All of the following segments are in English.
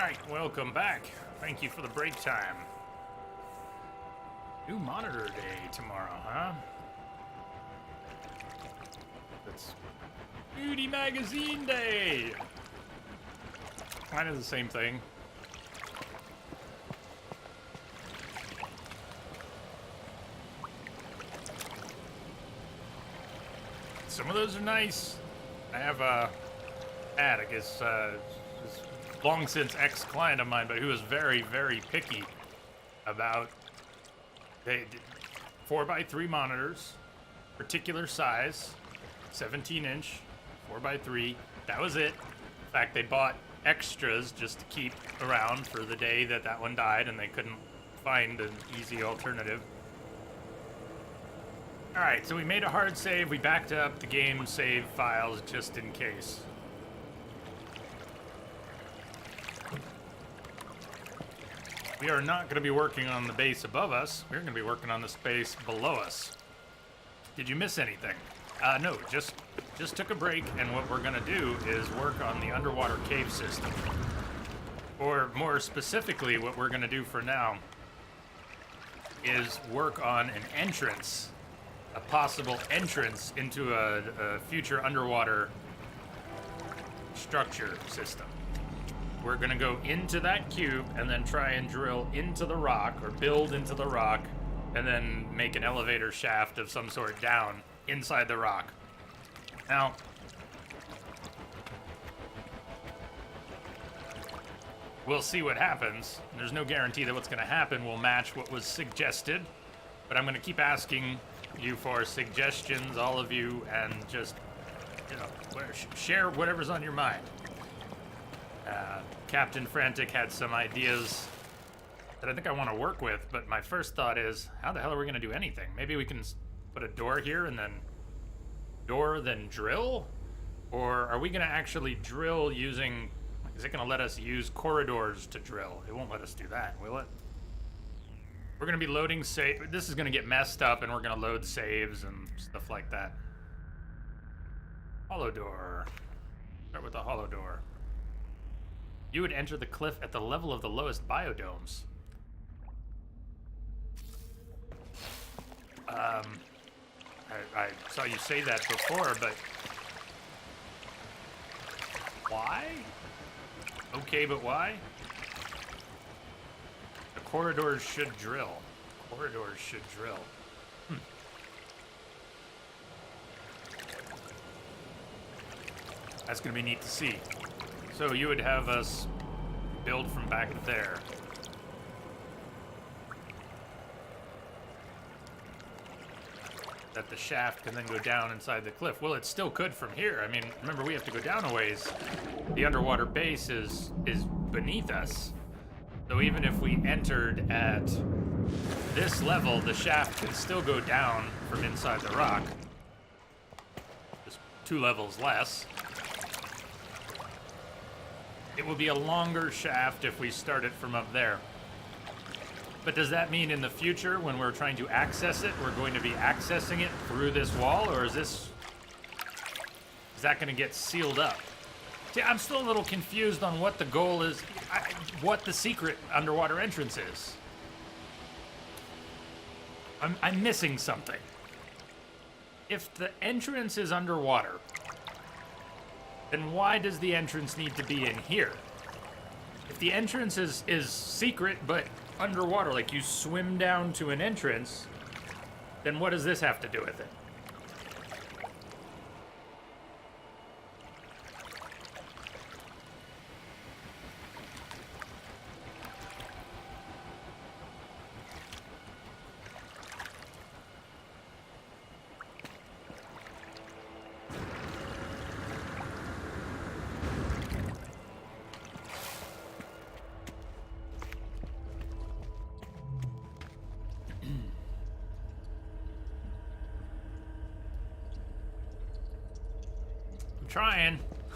Alright, welcome back. Thank you for the break time. New monitor day tomorrow, huh? It's Beauty Magazine Day! Kind of the same thing. Some of those are nice. I have a ad, I guess, long since ex-client of mine, but who was very, very picky about 4x3 monitors, particular size, 17-inch, 4x3. That was it. In fact, they bought extras just to keep around for the day that that one died, and they couldn't find an easy alternative. All right, so we made a hard save. We backed up the game save files just in case. We are not going to be working on the base above us. We're going to be working on the space below us. Did you miss anything? No, just took a break, and what we're going to do is work on the underwater cave system. Or more specifically, what we're going to do for now is work on an entrance, a possible entrance into a future underwater structure system. We're gonna go into that cube and then try and drill into the rock, or build into the rock, and then make an elevator shaft of some sort down inside the rock. Now, we'll see what happens. There's no guarantee that what's gonna happen will match what was suggested, but I'm gonna keep asking you for suggestions, all of you, and just, you know, share whatever's on your mind. Captain Frantic had some ideas that I think I want to work with, but my first thought is, how the hell are we going to do anything? Maybe we can put a door here and then drill? Or are we going to actually drill using, is it going to let us use corridors to drill? It won't let us do that, will it? We're going to be loading save. This is going to get messed up, and we're going to load saves and stuff like that. Hollow door. Start with the hollow door. You would enter the cliff at the level of the lowest biodomes. I saw you say that before, but why? Okay, but why? The corridors should drill. Corridors should drill. That's gonna be neat to see. So you would have us build from back there. That the shaft can then go down inside the cliff. Well, it still could from here. I mean, remember, we have to go down a ways. The underwater base is beneath us. So even if we entered at this level, the shaft can still go down from inside the rock. Just 2 levels less. It will be a longer shaft if we start it from up there. But does that mean in the future, when we're trying to access it, we're going to be accessing it through this wall, or is that going to get sealed up? See, I'm still a little confused on what the goal is, what the secret underwater entrance is. I'm missing something. If the entrance is underwater, then why does the entrance need to be in here? If the entrance is secret but underwater, like you swim down to an entrance, then what does this have to do with it?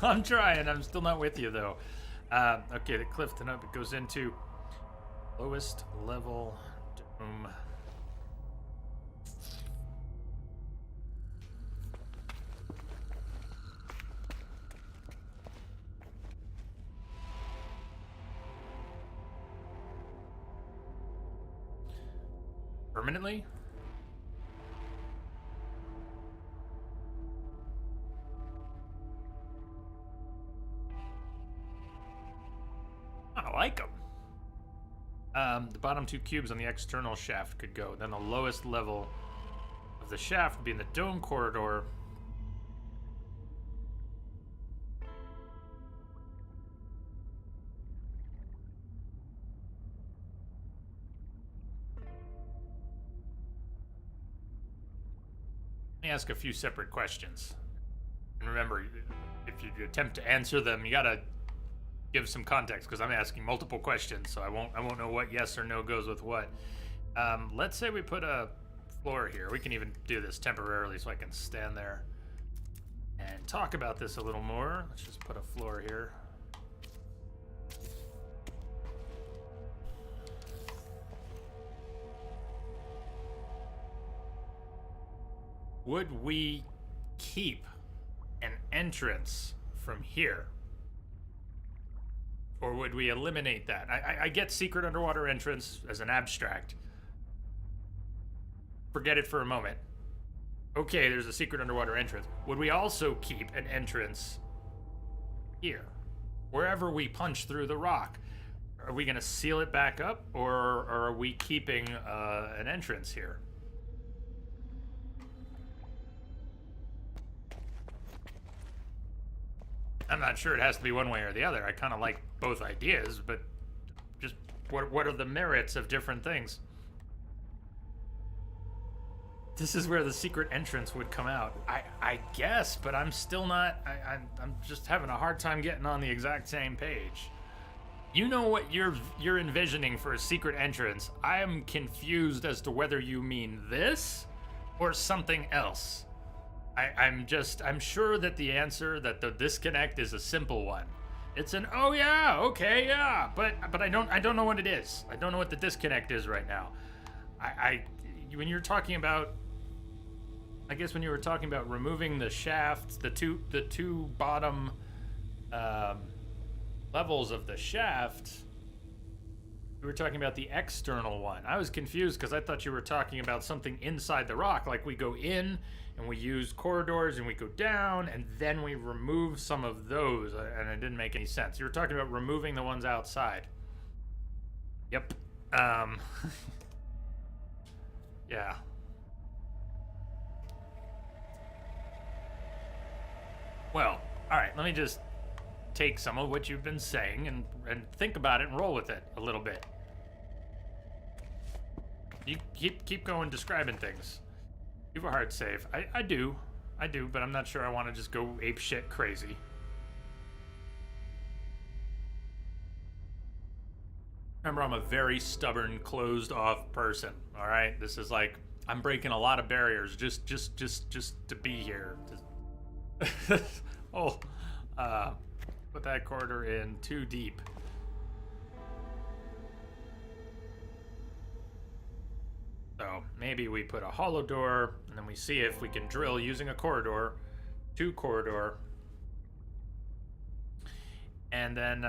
I'm trying. I'm still not with you, though. Okay, the Clifton up. It goes into lowest level dome. Permanently? I like them. The bottom 2 cubes on the external shaft could go. Then the lowest level of the shaft would be in the dome corridor. Let me ask a few separate questions. And remember, if you attempt to answer them, you gotta give some context because I'm asking multiple questions, so I won't know what yes or no goes with what. Let's say we put a floor here. We can even do this temporarily so I can stand there and talk about this a little more. Let's just put a floor here. Would we keep an entrance from here? Or would we eliminate that? I get secret underwater entrance as an abstract. Forget it for a moment. Okay, there's a secret underwater entrance. Would we also keep an entrance here? Wherever we punch through the rock. Are we going to seal it back up? Or are we keeping an entrance here? I'm not sure it has to be one way or the other. I kind of like both ideas, but just what are the merits of different things? This is where the secret entrance would come out. I guess, but I'm still not. I'm just having a hard time getting on the exact same page. You know what you're envisioning for a secret entrance. I am confused as to whether you mean this or something else. I'm sure that the answer, that the disconnect is a simple one. It's an, oh yeah, okay, yeah, but I don't know what it is. I don't know what the disconnect is right now. When you're talking about, I guess when you were talking about removing the shafts, the two bottom levels of the shaft, you were talking about the external one. I was confused because I thought you were talking about something inside the rock, like we go in and we use corridors and we go down and then we remove some of those, and it didn't make any sense. You were talking about removing the ones outside. Yep. Yeah. Well, all right, let me just take some of what you've been saying and think about it and roll with it a little bit. You keep going describing things. You have a hard save. I do, but I'm not sure I want to just go ape shit crazy. Remember, I'm a very stubborn, closed off person. All right, this is like I'm breaking a lot of barriers just to be here. Put that corridor in too deep. So maybe we put a hollow door, and then we see if we can drill using a corridor, to corridor, and then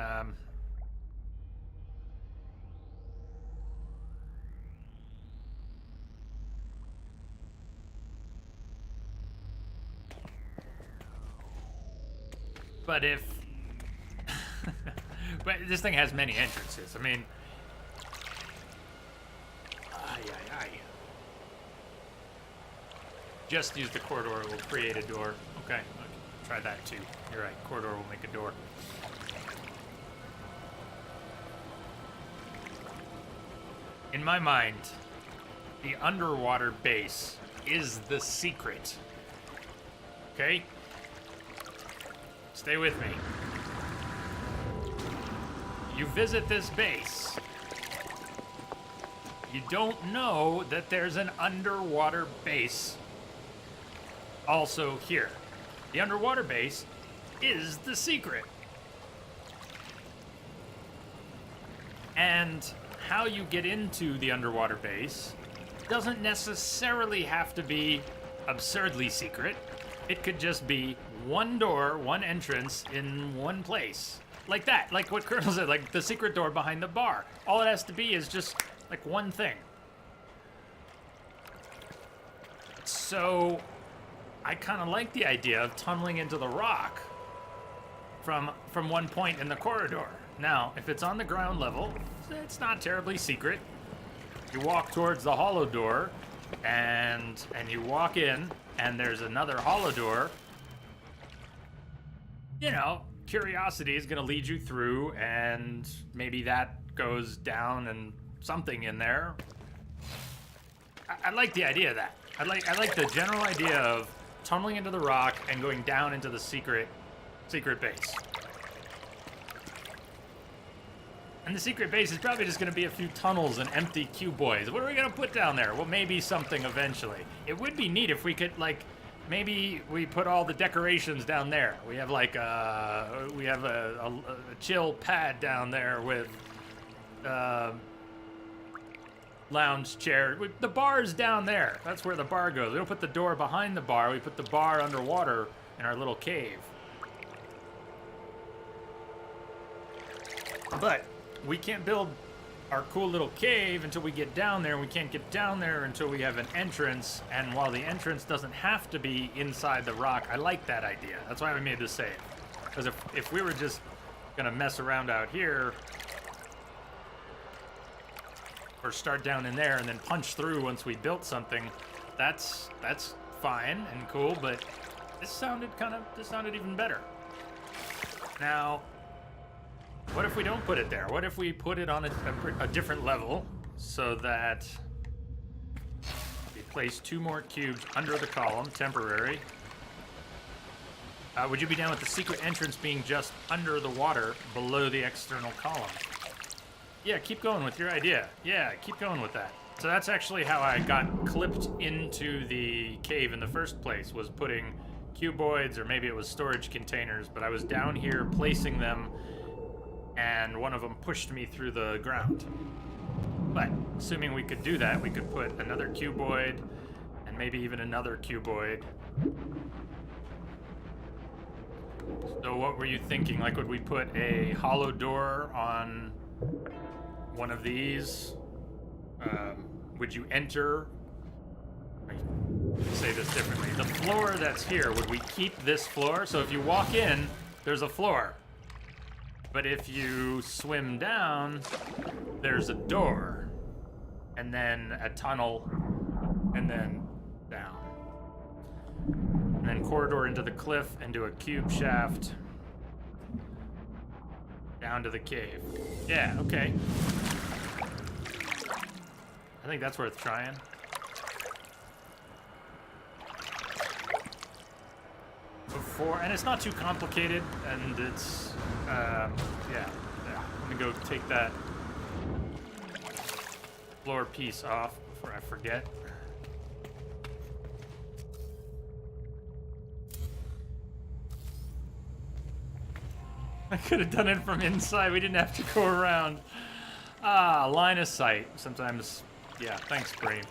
but if but this thing has many entrances. I mean, just use the corridor, it will create a door. Okay, try that too. You're right, corridor will make a door. In my mind, the underwater base is the secret. Okay? Stay with me. You visit this base. You don't know that there's an underwater base also here. The underwater base is the secret. And how you get into the underwater base doesn't necessarily have to be absurdly secret. It could just be one door, one entrance in one place. Like that, like what Colonel said, like the secret door behind the bar. All it has to be is just like one thing. So I kind of like the idea of tunneling into the rock from one point in the corridor. Now, if it's on the ground level, it's not terribly secret. You walk towards the hollow door, and you walk in, and there's another hollow door. You know, curiosity is going to lead you through, and maybe that goes down and something in there. I like the idea of that. I like the general idea of tunneling into the rock and going down into the secret base. And the secret base is probably just going to be a few tunnels and empty cuboids. What are we going to put down there? Well, maybe something eventually. It would be neat if we could, like, maybe we put all the decorations down there. We have like a chill pad down there with lounge chair. The bar's down there. That's where the bar goes. We don't put the door behind the bar. We put the bar underwater in our little cave. But we can't build our cool little cave until we get down there. We can't get down there until we have an entrance. And while the entrance doesn't have to be inside the rock, I like that idea. That's why we made this save. Because if we were just gonna mess around out here, or start down in there and then punch through once we built something, that's fine and cool. But this sounded even better. Now, what if we don't put it there? What if we put it on a different level so that we place 2 more cubes under the column, temporary? Would you be down with the secret entrance being just under the water below the external column? Yeah, keep going with your idea. Yeah, keep going with that. So that's actually how I got clipped into the cave in the first place, was putting cuboids, or maybe it was storage containers, but I was down here placing them, and one of them pushed me through the ground. But assuming we could do that, we could put another cuboid and maybe even another cuboid. So what were you thinking? Like, would we put a hollow door on one of these? Would you enter? Let me say this differently. The floor that's here, would we keep this floor? So if you walk in, there's a floor. But if you swim down, there's a door, and then a tunnel, and then down. And then corridor into the cliff, into a cube shaft, down to the cave. Yeah, okay. I think that's worth trying. And it's not too complicated, and it's, yeah. Let me go take that floor piece off before I forget. I could have done it from inside. We didn't have to go around. Line of sight. Sometimes, yeah, thanks, Brave.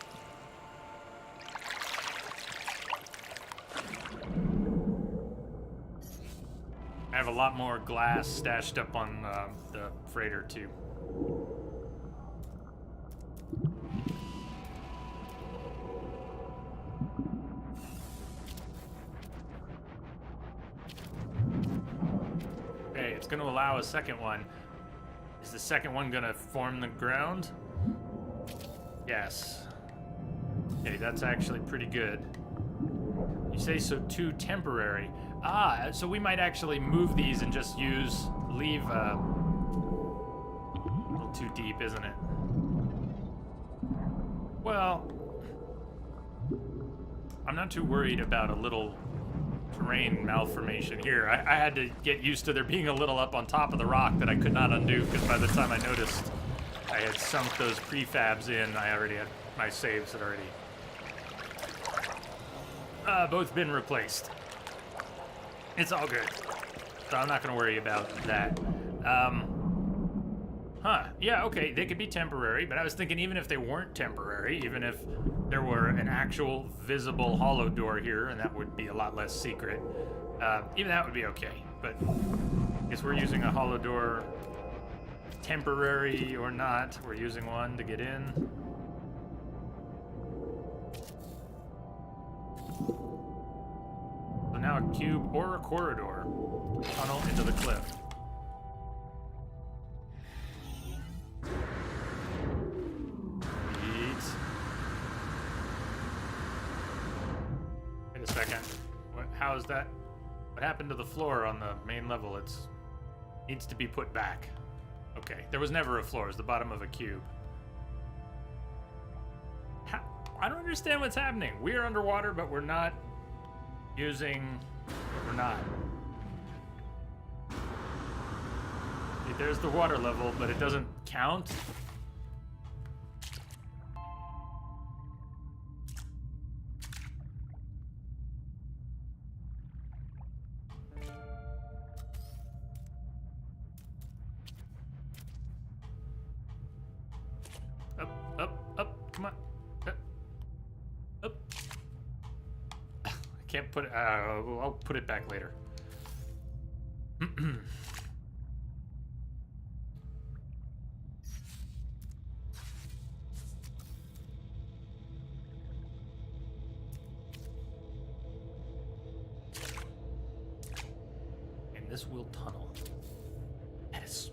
I have a lot more glass stashed up on the freighter, too. Okay, it's going to allow a second one. Is the second one going to form the ground? Yes. Okay, that's actually pretty good. You say so, 2 temporary. So we might actually move these and just leave a little too deep, isn't it? Well, I'm not too worried about a little terrain malformation here. I had to get used to there being a little up on top of the rock that I could not undo, because by the time I noticed I had sunk those prefabs in, I already had, my saves had already both been replaced. It's all good. So I'm not going to worry about that. Yeah, okay, they could be temporary, but I was thinking even if they weren't temporary, even if there were an actual visible hollow door here, and that would be a lot less secret, even that would be okay. But I guess we're using a hollow door, temporary or not, we're using one to get in. now a cube or a corridor. Tunnel into the cliff. Wait a second. How is that? What happened to the floor on the main level? It needs to be put back. Okay, there was never a floor. It was the bottom of a cube. I don't understand what's happening. We're underwater, but we're not using... We're not. See, there's the water level, but it doesn't count. Up, come on. Up. I can't put it, I'll put it back later. And this will tunnel. That is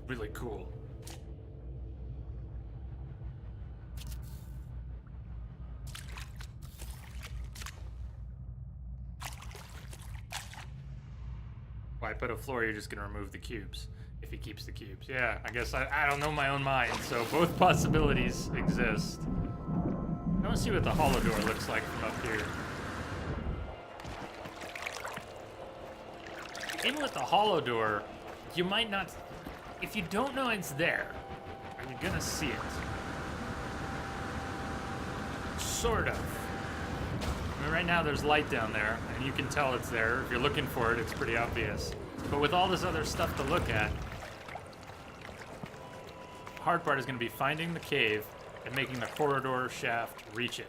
really cool. Why put a floor? You're just gonna remove the cubes if he keeps the cubes. Yeah, I guess I don't know my own mind, so both possibilities exist. I want to see what the hollow door looks like from up here. Even with the hollow door, you might not. If you don't know it's there, are you gonna see it? Sort of. I mean, right now there's light down there, and you can tell it's there. If you're looking for it, it's pretty obvious. But with all this other stuff to look at, the hard part is going to be finding the cave and making the corridor shaft reach it.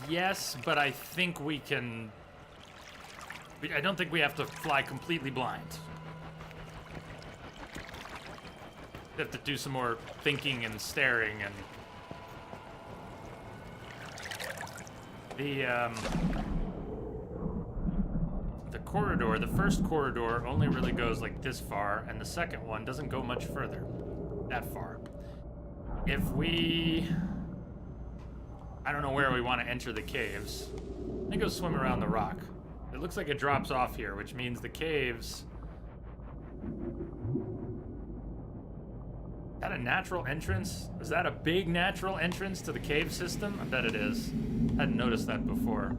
Yes, but I think we can... I don't think we have to fly completely blind. We have to do some more thinking and staring and... The corridor, the first corridor only really goes like this far, and the second one doesn't go much further. That far. If we... I don't know where we want to enter the caves. I'm gonna go swim around the rock. It looks like it drops off here, which means the caves... Is that a natural entrance? Is that a big natural entrance to the cave system? I bet it is. I hadn't noticed that before.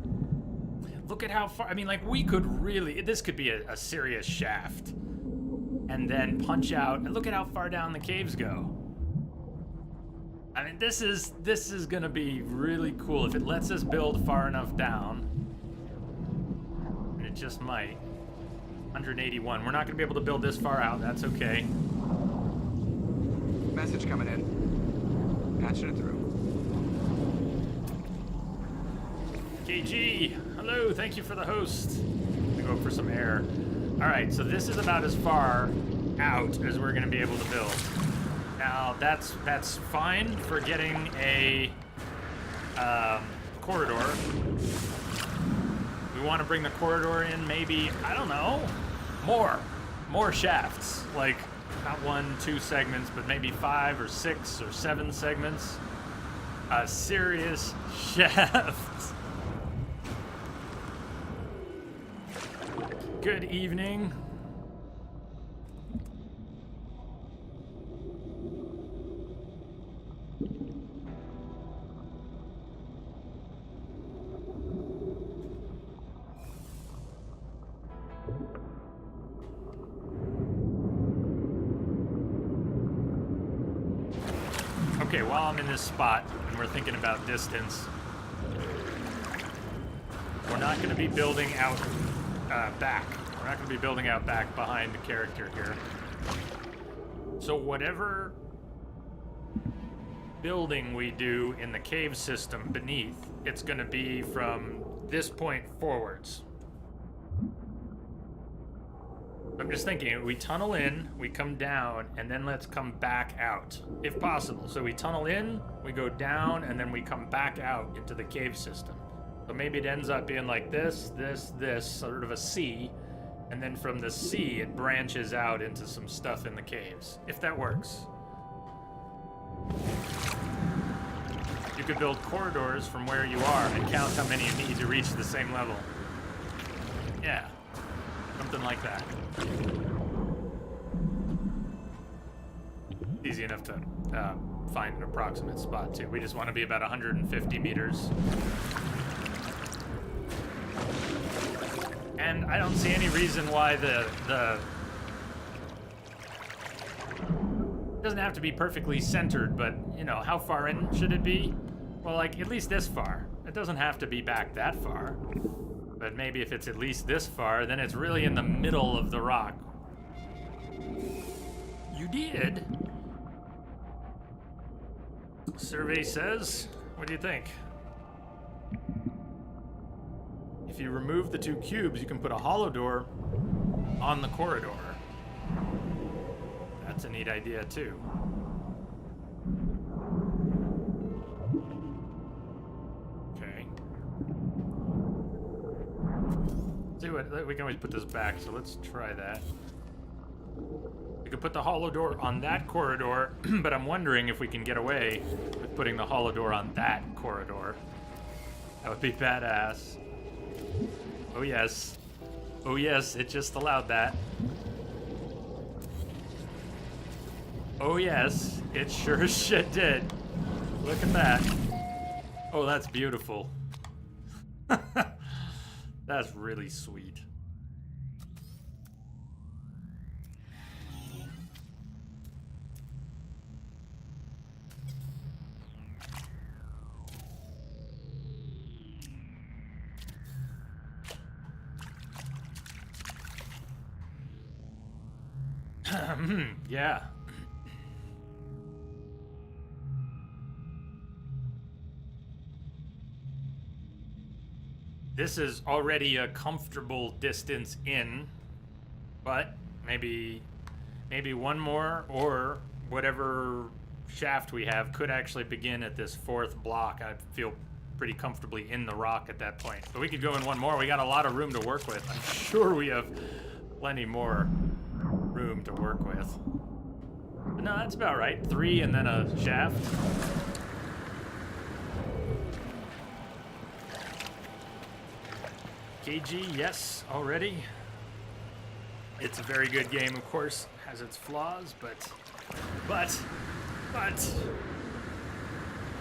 Look at how far, I mean, like, we could really, this could be a serious shaft. And then punch out, and look at how far down the caves go. I mean, this is gonna be really cool if it lets us build far enough down. And it just might. 181, we're not gonna be able to build this far out, that's okay. Message coming in. Patching it through. KG, hello, thank you for the host. I'm gonna go for some air. All right, so this is about as far out as we're gonna be able to build. Now, that's fine for getting a corridor. We want to bring the corridor in maybe, I don't know, more shafts. Like, not 1, 2 segments, but maybe 5 or 6 or 7 segments. A serious shaft. Good evening. Okay, while I'm in this spot and we're thinking about distance, we're not going to be building out back. We're not going to be building out back behind the character here. So whatever building we do in the cave system beneath, it's going to be from this point forwards. I'm just thinking, we tunnel in, we come down, and then let's come back out, if possible. So we tunnel in, we go down, and then we come back out into the cave system. So maybe it ends up being like this, sort of a C, and then from the C it branches out into some stuff in the caves, if that works. You could build corridors from where you are and count how many you need to reach the same level. Yeah, something like that. Easy enough to find an approximate spot too. We just want to be about 150 meters. And I don't see any reason why the it doesn't have to be perfectly centered, but you know, how far in should it be? Well, like at least this far. It doesn't have to be back that far. But maybe if it's at least this far, then it's really in the middle of the rock. You did. Survey says, what do you think? If you remove the two cubes, you can put a hollow door on the corridor. That's a neat idea too. Okay. See what, we can always put this back, so let's try that. We could put the hollow door on that corridor, but I'm wondering if we can get away with putting the hollow door on that corridor. That would be badass. Oh yes. Oh yes, it just allowed that. Oh yes, it sure as shit did. Look at that. Oh, that's beautiful. That's really sweet. Yeah. This is already a comfortable distance in, but maybe one more or whatever shaft we have could actually begin at this fourth block. I'd feel pretty comfortably in the rock at that point. But we could go in one more. We got a lot of room to work with. I'm sure we have plenty more room to work with. But no, that's about right. 3 and then a shaft. KG, yes, already. It's a very good game, of course. Has its flaws, but.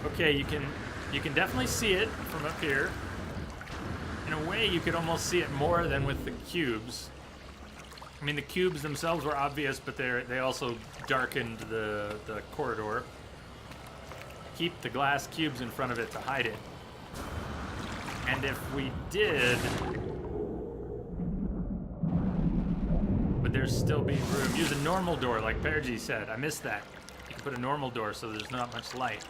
Okay, you can definitely see it from up here. In a way, you could almost see it more than with the cubes. I mean, the cubes themselves were obvious, but they also darkened the corridor. Keep the glass cubes in front of it to hide it. And if we did, would there still be room? Use a normal door, like Pergy said. I missed that. You can put a normal door so there's not much light.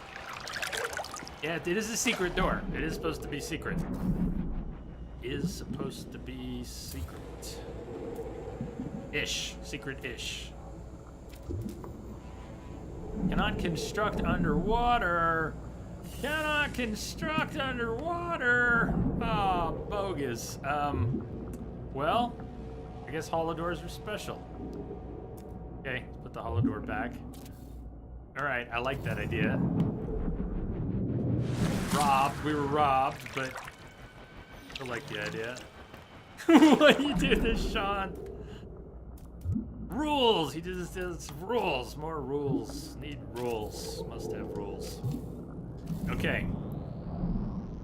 Yeah, it is a secret door. It is supposed to be secret. Is supposed to be secret. Ish. Secret-ish. Cannot construct underwater. Cannot construct underwater. Oh, bogus. Well, I guess hollow doors are special. Okay, let's put the hollow door back. All right, I like that idea. We were robbed, but I like the idea. What do you do this, Sean? Rules! He just does rules. More rules. Need rules. Must have rules. Okay.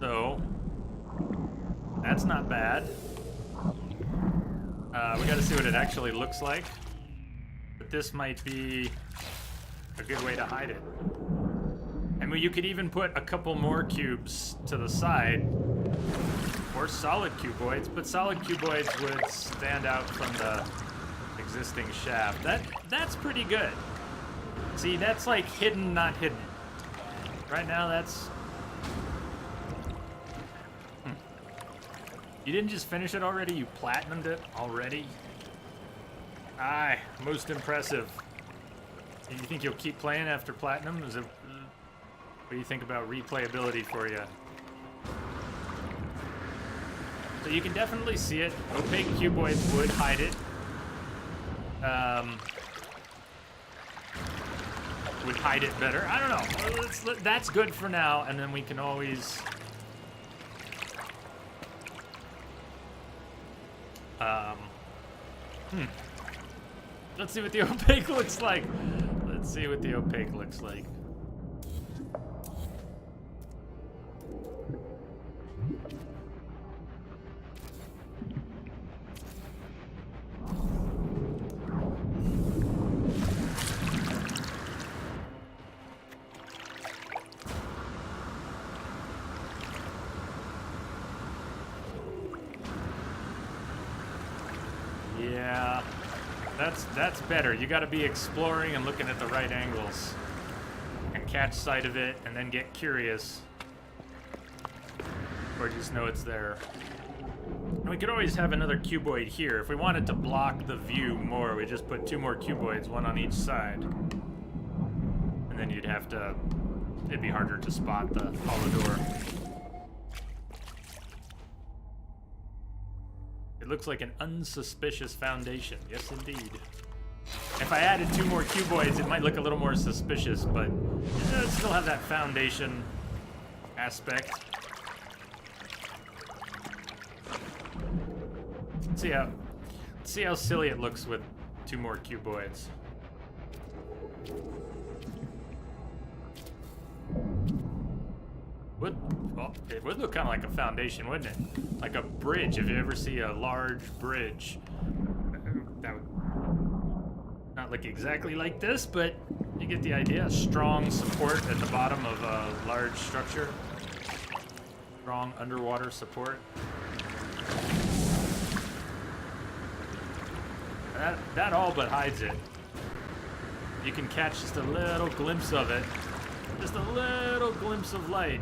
So, that's not bad. We gotta see what it actually looks like. But this might be a good way to hide it. I mean, you could even put a couple more cubes to the side. Or solid cuboids, but solid cuboids would stand out from the existing shaft. That's pretty good. See, that's like hidden, not hidden. Right now, that's... You didn't just finish it already? You platinumed it already? Aye, most impressive. You think you'll keep playing after platinum? What do you think about replayability for you? So you can definitely see it. Opaque cuboids would hide it. Would hide it better. I don't know. That's good for now, and then we can always... Let's see what the opaque looks like. Let's see what the opaque looks like. Yeah, that's better. You got to be exploring and looking at the right angles and catch sight of it and then get curious or just know it's there. And we could always have another cuboid here. If we wanted to block the view more, we just put 2 more cuboids, 1 on each side. And then you'd have to, it'd be harder to spot the hollow door. It looks like an unsuspicious foundation. Yes, indeed. If I added 2 more cuboids, it might look a little more suspicious, but it still have that foundation aspect. Let's see how silly it looks with 2 more cuboids. It would look kind of like a foundation, wouldn't it? Like a bridge. If you ever see a large bridge, that would not look exactly like this, but you get the idea. Strong support at the bottom of a large structure. Strong underwater support. That all but hides it. You can catch just a little glimpse of it. Just a little glimpse of light.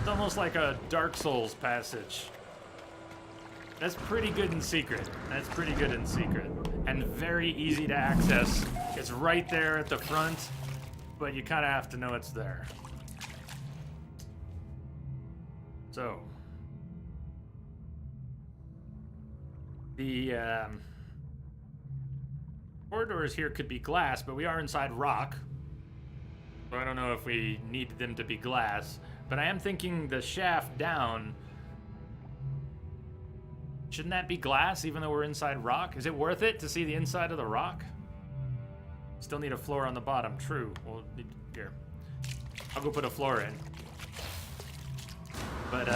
It's almost like a Dark Souls passage. That's pretty good in secret. That's pretty good in secret. And very easy to access. It's right there at the front, but you kind of have to know it's there. So. The corridors here could be glass, but we are inside rock. So I don't know if we need them to be glass. But I am thinking the shaft down... Shouldn't that be glass, even though we're inside rock? Is it worth it to see the inside of the rock? Still need a floor on the bottom. True. Well, here. I'll go put a floor in. But,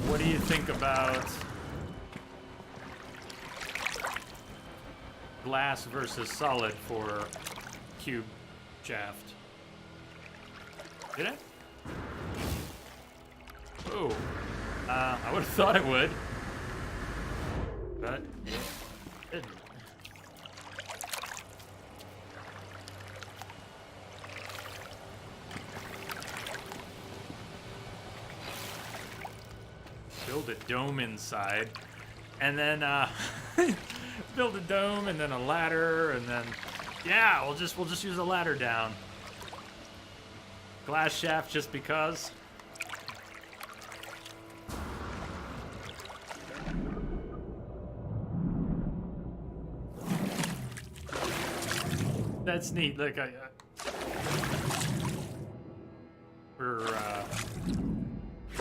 what do you think about... glass versus solid for cube shaft? Did it? Oh. I would have thought it would. But it didn't. Build a dome inside. And then, build a dome and then a ladder and then... Yeah, we'll just use a ladder down. Glass shaft just because. That's neat. Like we're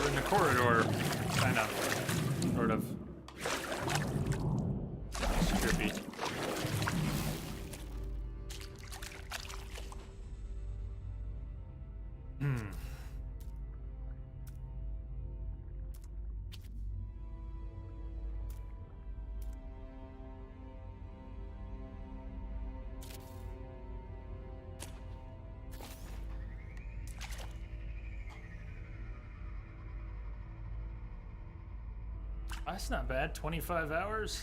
in the corridor, kind of, sort of. It's trippy. That's not bad. 25 hours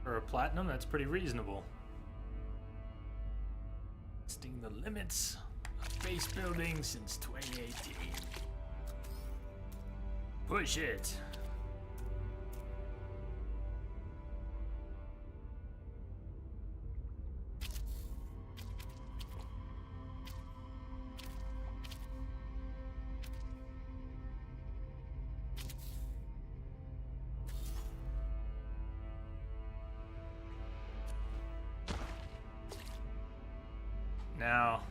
for a platinum. That's pretty reasonable. Testing the limits of base building since 2018. Push it. now.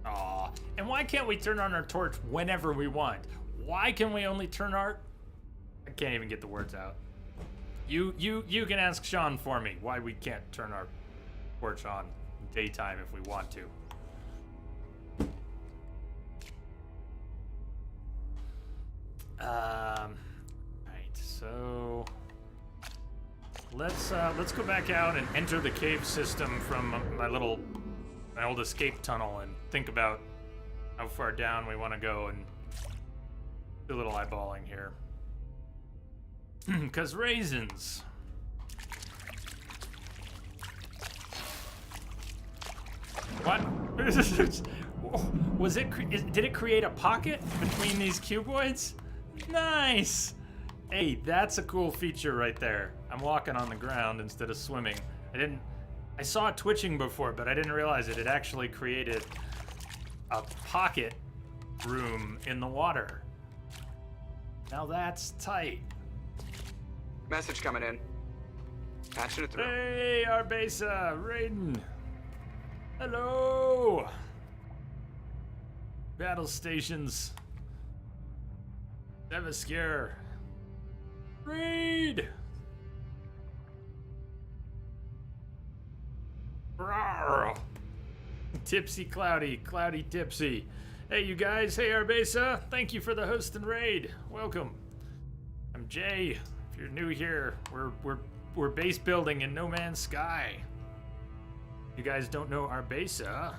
Aw, and why can't we turn on our torch whenever we want? Why can we only turn our... I can't even get the words out. You can ask Sean for me why we can't turn our torch on daytime if we want to. Right, so let's go back out and enter the cave system from my old escape tunnel and think about how far down we want to go and do a little eyeballing here. Because raisins. What? Was it? Did it create a pocket between these cuboids? Nice. Hey, that's a cool feature right there. I'm walking on the ground instead of swimming. I saw it twitching before, but I didn't realize it actually created a pocket room in the water. Now that's tight. Message coming in. Patching it through. Hey, Arbesa, Raiden. Hello. Battle stations. Devaskir. Raid. Rawr. Tipsy Cloudy, Cloudy Tipsy. Hey, you guys. Hey, Arbesa. Thank you for the host and raid. Welcome. I'm Jay. If you're new here, we're base building in No Man's Sky. You guys don't know Arbesa?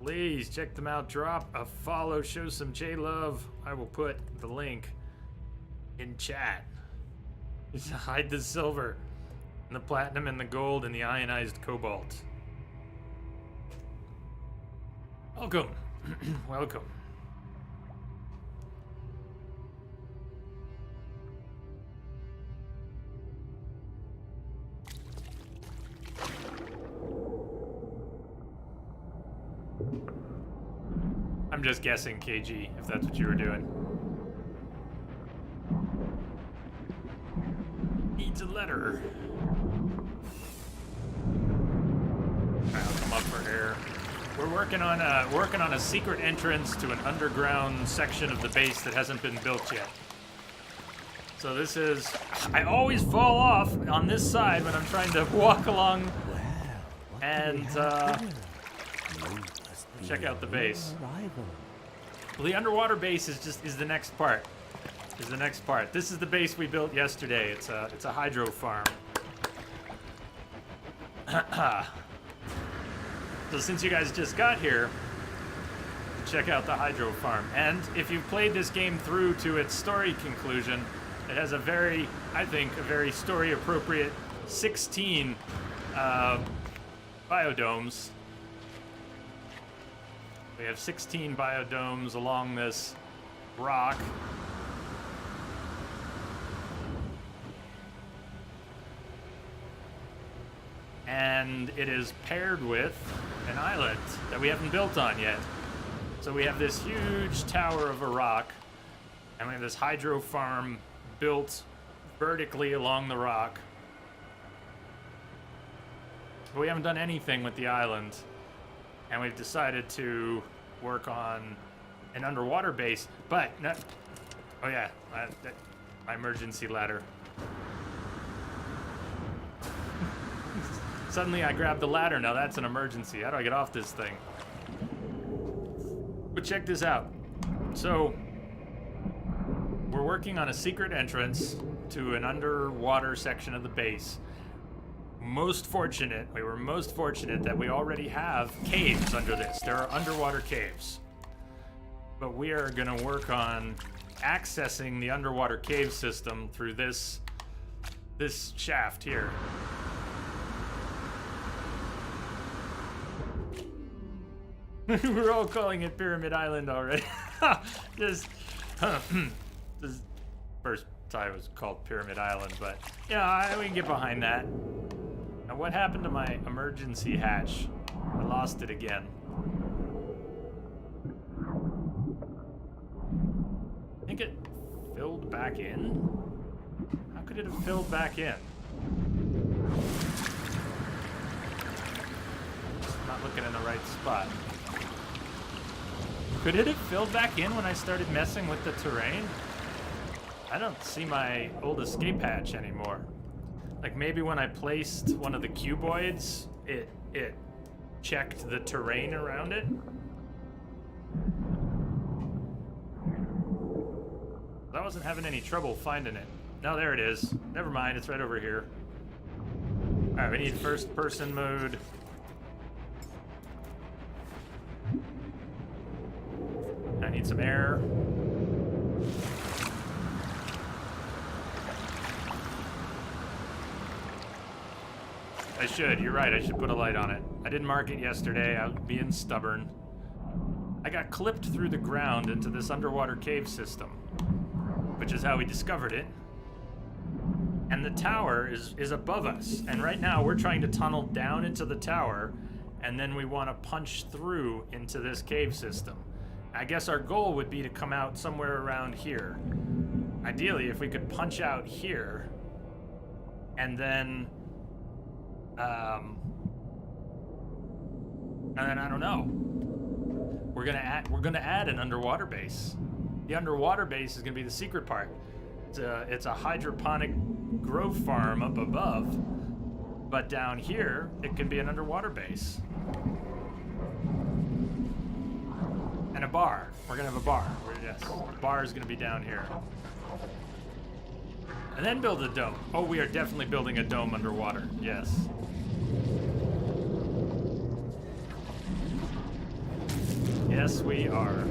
Please check them out. Drop a follow. Show some J love. I will put the link in chat. Just hide the silver, and the platinum, and the gold, and the ionized cobalt. Welcome. Welcome. I'm just guessing, KG, if that's what you were doing. Needs a letter. Alright, I'll come up for air. We're working on a secret entrance to an underground section of the base that hasn't been built yet. So this is... I always fall off on this side when I'm trying to walk along and check out the base. Well, the underwater base is the next part. This is the base we built yesterday. It's a hydro farm. So since you guys just got here, check out the hydro farm. And if you've played this game through to its story conclusion, it has a very story appropriate 16 biodomes. We have 16 biodomes along this rock. And it is paired with an island that we haven't built on yet. So we have this huge tower of a rock, and we have this hydro farm built vertically along the rock. But we haven't done anything with the island, and we've decided to work on an underwater base. But, no, oh yeah, my emergency ladder. Suddenly I grabbed the ladder. Now that's an emergency. How do I get off this thing? But check this out. So, we're working on a secret entrance to an underwater section of the base. We were most fortunate that we already have caves under this. There are underwater caves. But we are gonna work on accessing the underwater cave system through this shaft here. We're all calling it Pyramid Island already. This first time it was called Pyramid Island, but yeah, we can get behind that. Now, what happened to my emergency hatch? I lost it again. I think it filled back in. How could it have filled back in? Not looking in the right spot. Could it have filled back in when I started messing with the terrain? I don't see my old escape hatch anymore. Like maybe when I placed one of the cuboids, it checked the terrain around it. I wasn't having any trouble finding it. No, there it is. Never mind, it's right over here. Alright, we need first person mode. I need some air. I should, you're right, I should put a light on it. I didn't mark it yesterday, I was being stubborn. I got clipped through the ground into this underwater cave system, which is how we discovered it. And the tower is above us, and right now we're trying to tunnel down into the tower, and then we want to punch through into this cave system. I guess our goal would be to come out somewhere around here. Ideally, if we could punch out here, and then I don't know. We're gonna add an underwater base. The underwater base is gonna be the secret part. It's a hydroponic grow farm up above, but down here it can be an underwater base. And a bar. We're gonna have a bar. Yes, the bar is gonna be down here. And then build a dome. Oh, we are definitely building a dome underwater. Yes. Yes, we are.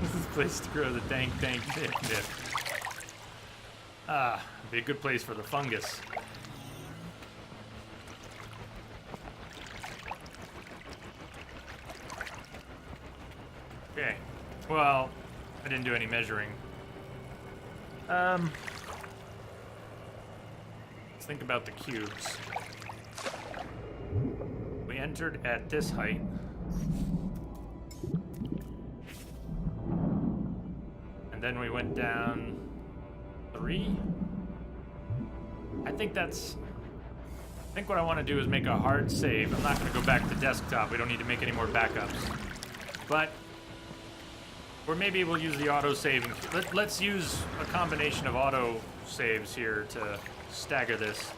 This is a place to grow the dank dip. Ah, be a good place for the fungus. Okay. Well, I didn't do any measuring. Let's think about the cubes. We entered at this height. And then we went down 3. I think what I want to do is make a hard save. I'm not going to go back to desktop. We don't need to make any more backups. But or maybe we'll use the auto save. Let's use a combination of auto saves here to stagger this.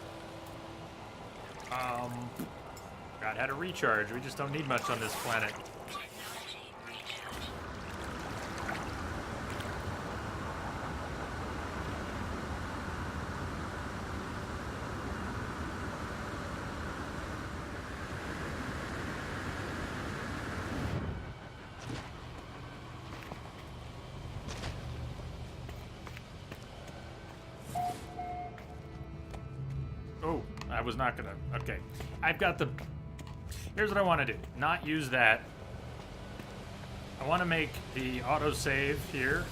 God, how to recharge. We just don't need much on this planet. Oh, I was not gonna. Okay. I've got the. Here's what I want to do. Not use that. I want to make the autosave here.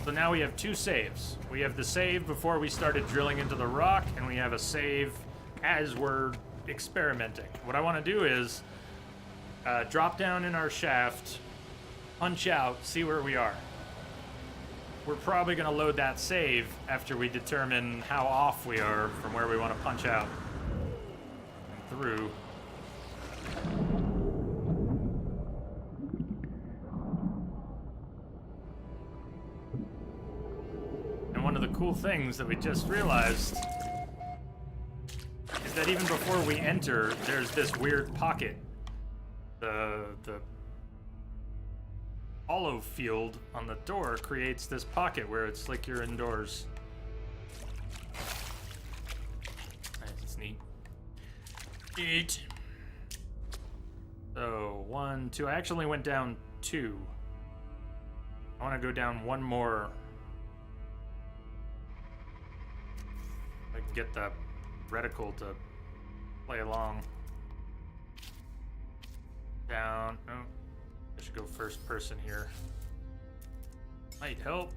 So now we have 2 saves. We have the save before we started drilling into the rock, and we have a save as we're experimenting. What I want to do is drop down in our shaft, punch out, see where we are. We're probably going to load that save after we determine how off we are from where we want to punch out and through. And one of the cool things that we just realized is that even before we enter, there's this weird pocket. The hollow field on the door creates this pocket where it's like you're indoors. That's neat. Neat. So 1, 2. I actually went down 2. I want to go down 1 more. I can get the reticle to play along. Down. Oh. I should go first person here. Might help.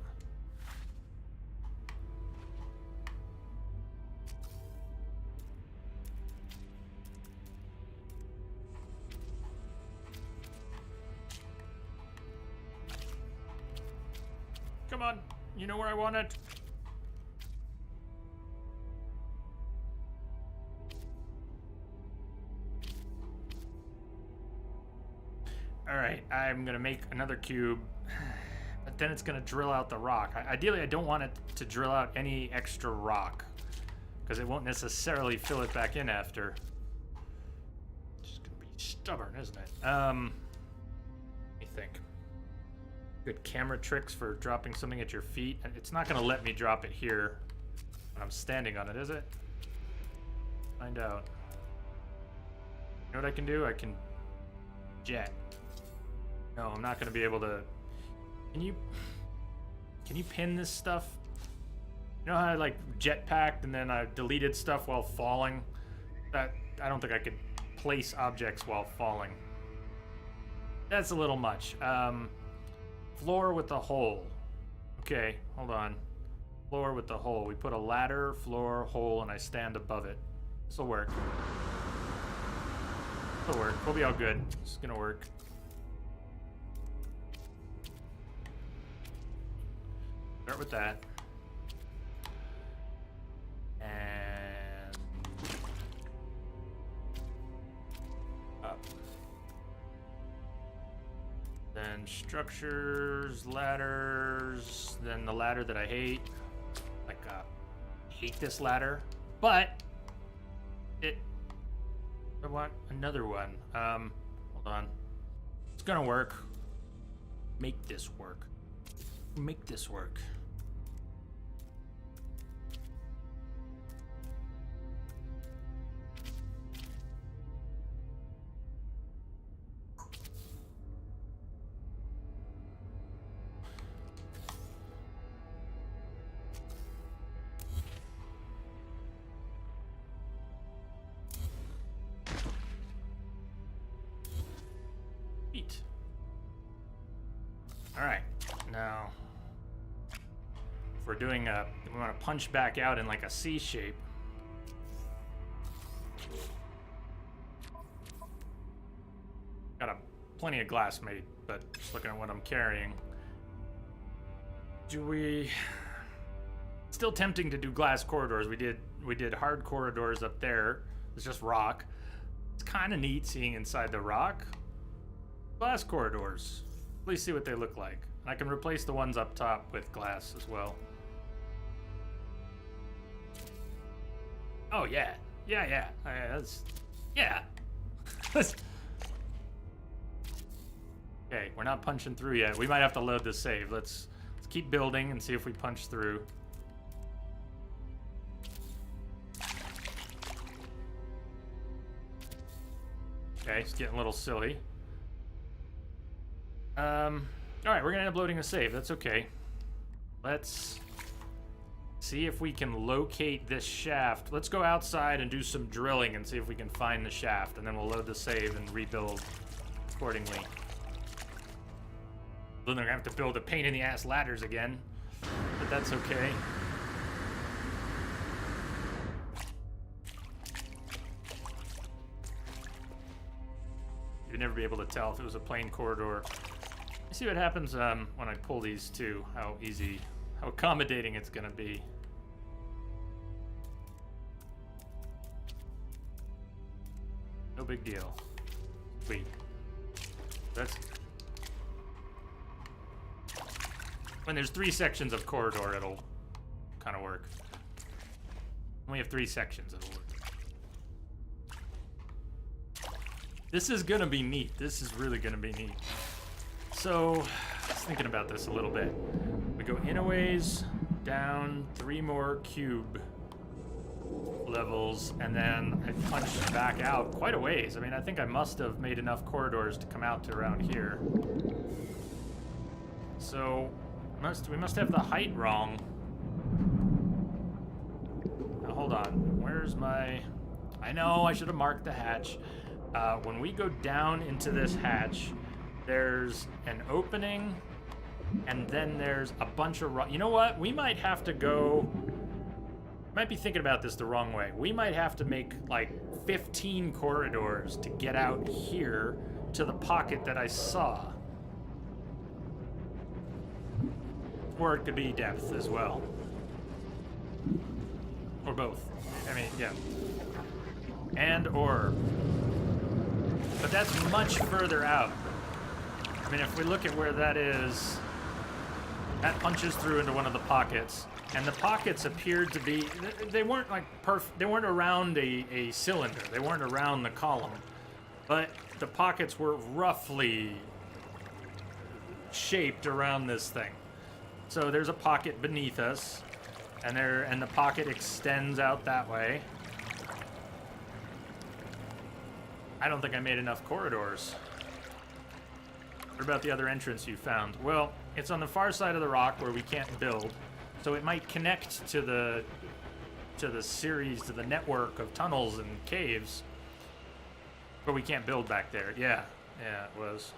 Come on. You know where I want it. Alright, I'm gonna make another cube, but then it's gonna drill out the rock. Ideally, I don't want it to drill out any extra rock, because it won't necessarily fill it back in after. It's just gonna be stubborn, isn't it? Let me think. Good camera tricks for dropping something at your feet. And it's not gonna let me drop it here when I'm standing on it, is it? Find out. You know what I can do? I can jet. No, I'm not gonna be able to. Can you pin this stuff? You know how I like jetpacked and then I deleted stuff while falling? That I don't think I could place objects while falling. That's a little much. Floor with the hole. Okay, hold on. Floor with the hole. We put a ladder, floor, hole, and I stand above it. This'll work. This'll work. We'll be all good. It's gonna work. Start with that. And up. Then structures, ladders, then the ladder that I hate. Like, hate this ladder, but I want another one. Hold on. It's gonna work. Make this work. Make this work. Neat. All right, now if we're doing we want to punch back out in like a C shape. Got plenty of glass made, but just looking at what I'm carrying. Still tempting to do glass corridors. We did hard corridors up there. It's just rock. It's kind of neat seeing inside the rock. Glass corridors. Please see what they look like. I can replace the ones up top with glass as well. Oh yeah, yeah. Yeah. Okay, we're not punching through yet. We might have to load the save. Let's keep building and see if we punch through. Okay, it's getting a little silly. Alright, we're gonna end up loading a save. That's okay. Let's see if we can locate this shaft. Let's go outside and do some drilling and see if we can find the shaft, and then we'll load the save and rebuild accordingly. Then they're gonna have to build a pain in the ass ladders again, but that's okay. You'd never be able to tell if it was a plain corridor. Let's see what happens when I pull these two, how accommodating it's gonna be. No big deal. Sweet. When there's 3 sections of corridor, it'll kind of work. When we have 3 sections, it'll work. This is gonna be neat. This is really gonna be neat. So, I was thinking about this a little bit. We go in a ways, down 3 more cube levels, and then I punch back out quite a ways. I mean, I think I must have made enough corridors to come out to around here. So, we must have the height wrong. Now, hold on. Where's my... I know, I should have marked the hatch. When we go down into this hatch, there's an opening, and then there's a bunch of... You know what? We might have to go... Might be thinking about this the wrong way. We might have to make, like, 15 corridors to get out here to the pocket that I saw. Or it could be depth as well. Or both. I mean, yeah. And or. But that's much further out. I mean, if we look at where that is, that punches through into one of the pockets. And the pockets appeared to be, they weren't like they weren't around a cylinder. They weren't around the column. But the pockets were roughly shaped around this thing. So there's a pocket beneath us, and the pocket extends out that way. I don't think I made enough corridors. What about the other entrance you found? Well, it's on the far side of the rock where we can't build, so it might connect to the network of tunnels and caves, but we can't build back there. Yeah, it was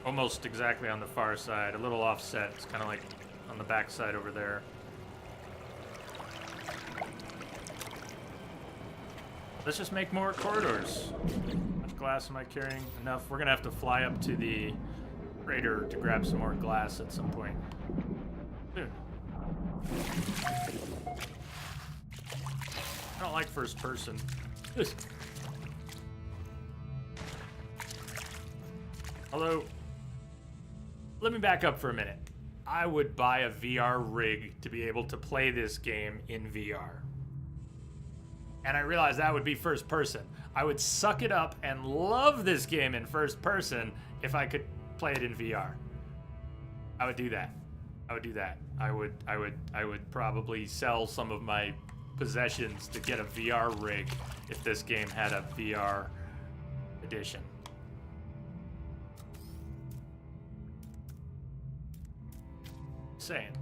almost exactly on the far side, a little offset. It's kind of like on the back side over there. Let's just make more corridors. How much glass am I carrying? Enough. We're gonna have to fly up to the crater to grab some more glass at some point. Dude. I don't like first person. Hello. Let me back up for a minute. I would buy a VR rig to be able to play this game in VR. And I realized that would be first person. I would suck it up and love this game in first person if I could play it in VR. I would do that. I would probably sell some of my possessions to get a VR rig if this game had a VR edition. Saying.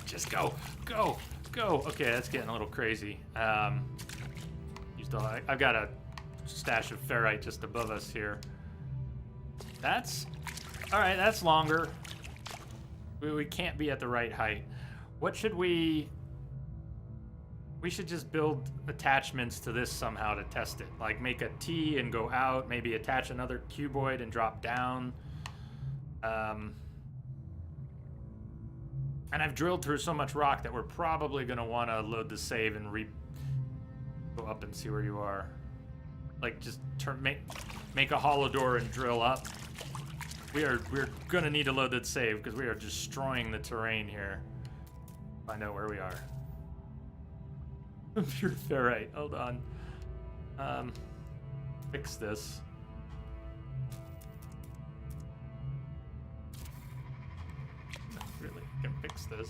Just go. Okay, that's getting a little crazy. I've got a stash of ferrite just above us here. All right, that's longer. We can't be at the right height. What should we should just build attachments to this somehow to test it. Like make a T and go out, maybe attach another cuboid and drop down. And I've drilled through so much rock that we're probably going to want to load the save and go up and see where you are. Like just make a hollow door and drill up. We're going to need to load that save because we are destroying the terrain here. Find out where we are. Pure ferrite. Hold on. Fix this. Really can fix this.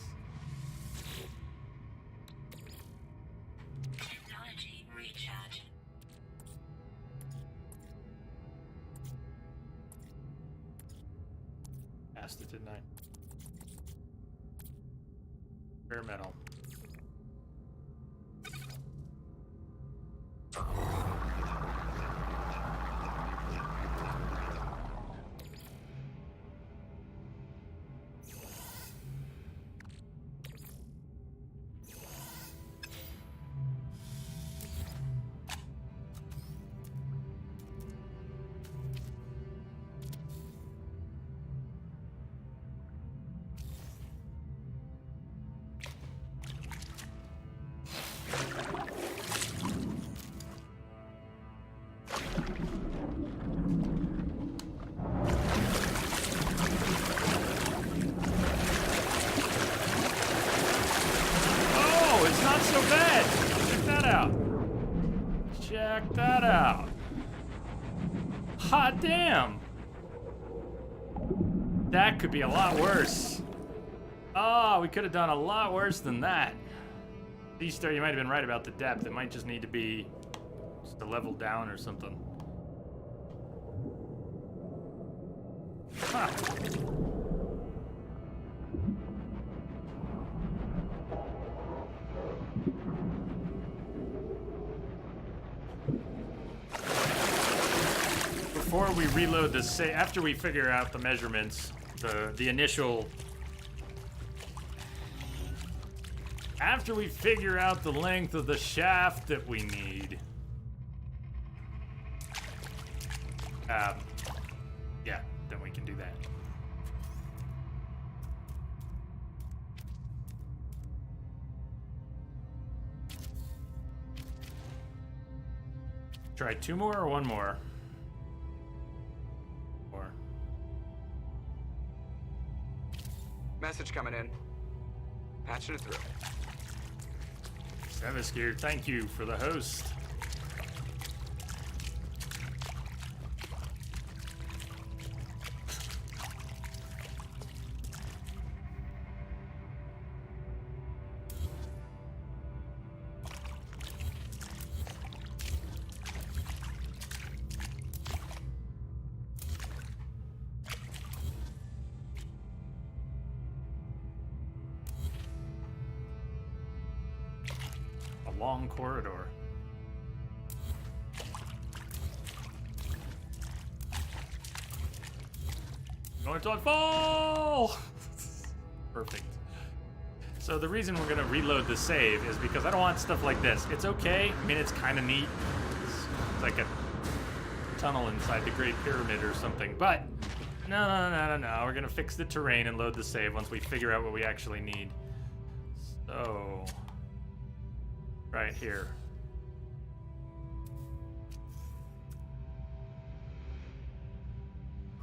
Technology recharge. Passed it, didn't I? Bare metal. Check that out. Hot damn. That could be a lot worse. Oh, we could have done a lot worse than that. Easter, you might have been right about the depth. It might just need to be just a level down or something. Huh. Before we reload the save, after we figure out the measurements, the initial after we figure out the length of the shaft that we need. Yeah, then we can do that. Try 2 more or 1 more? Or Message coming in. Patching it through. Seviskir, thank you for the host. Long corridor. Going to fall! Perfect. So the reason we're gonna reload the save is because I don't want stuff like this. It's okay. I mean, it's kind of neat. It's like a tunnel inside the Great Pyramid or something. But no. We're gonna fix the terrain and load the save once we figure out what we actually need. So right here.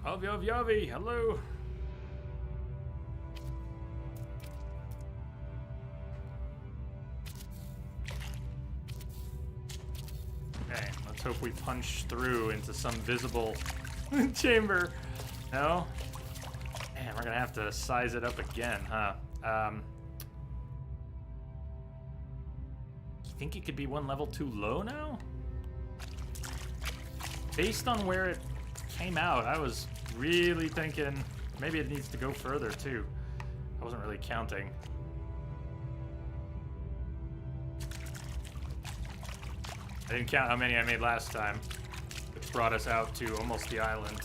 Yavi, hello. Okay, let's hope we punch through into some visible chamber. No? Man, we're gonna have to size it up again, huh? You think it could be 1 level too low now? Based on where it came out, I was really thinking maybe it needs to go further too. I wasn't really counting. I didn't count how many I made last time, which brought us out to almost the island.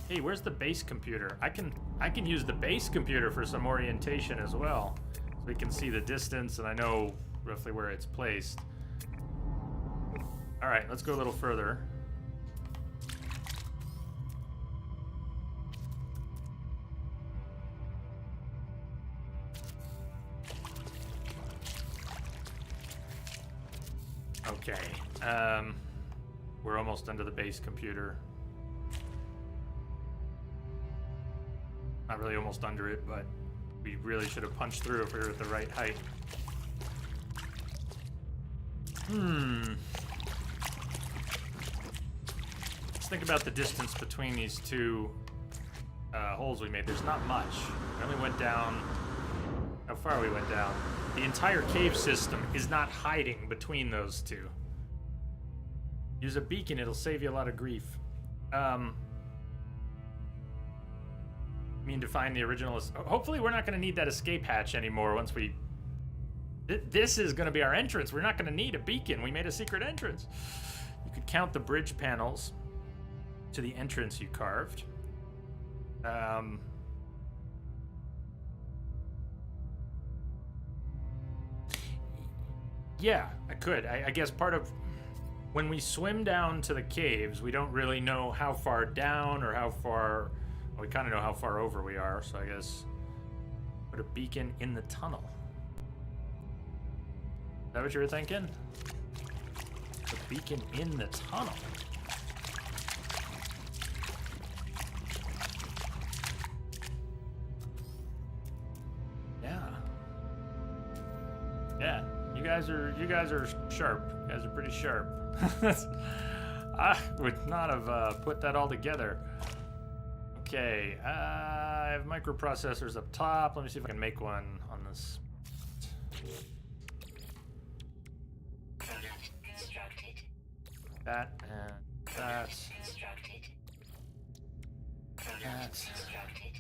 Hey, where's the base computer? I can use the base computer for some orientation as well. So we can see the distance and I know roughly where it's placed. All right, let's go a little further. Okay, we're almost under the base computer. Not really almost under it, but we really should have punched through if we were at the right height. Let's think about the distance between these two holes we made. There's not much. We only went down... How far we went down? The entire cave system is not hiding between those two. Use a beacon, it'll save you a lot of grief. Mean to find the original... Hopefully we're not going to need that escape hatch anymore once we... This is going to be our entrance. We're not going to need a beacon. We made a secret entrance. You could count the bridge panels to the entrance you carved. Yeah, I could. I guess part of... When we swim down to the caves, we don't really know how far down or how far... Well, we kind of know how far over we are, so I guess put a beacon in the tunnel. Is that what you were thinking? A beacon in the tunnel. Yeah. Yeah. You guys are sharp. You guys are pretty sharp. I would not have put that all together. Okay, I have microprocessors up top. Let me see if I can make one on this. Product constructed. That and that. Constructed. Product That. constructed.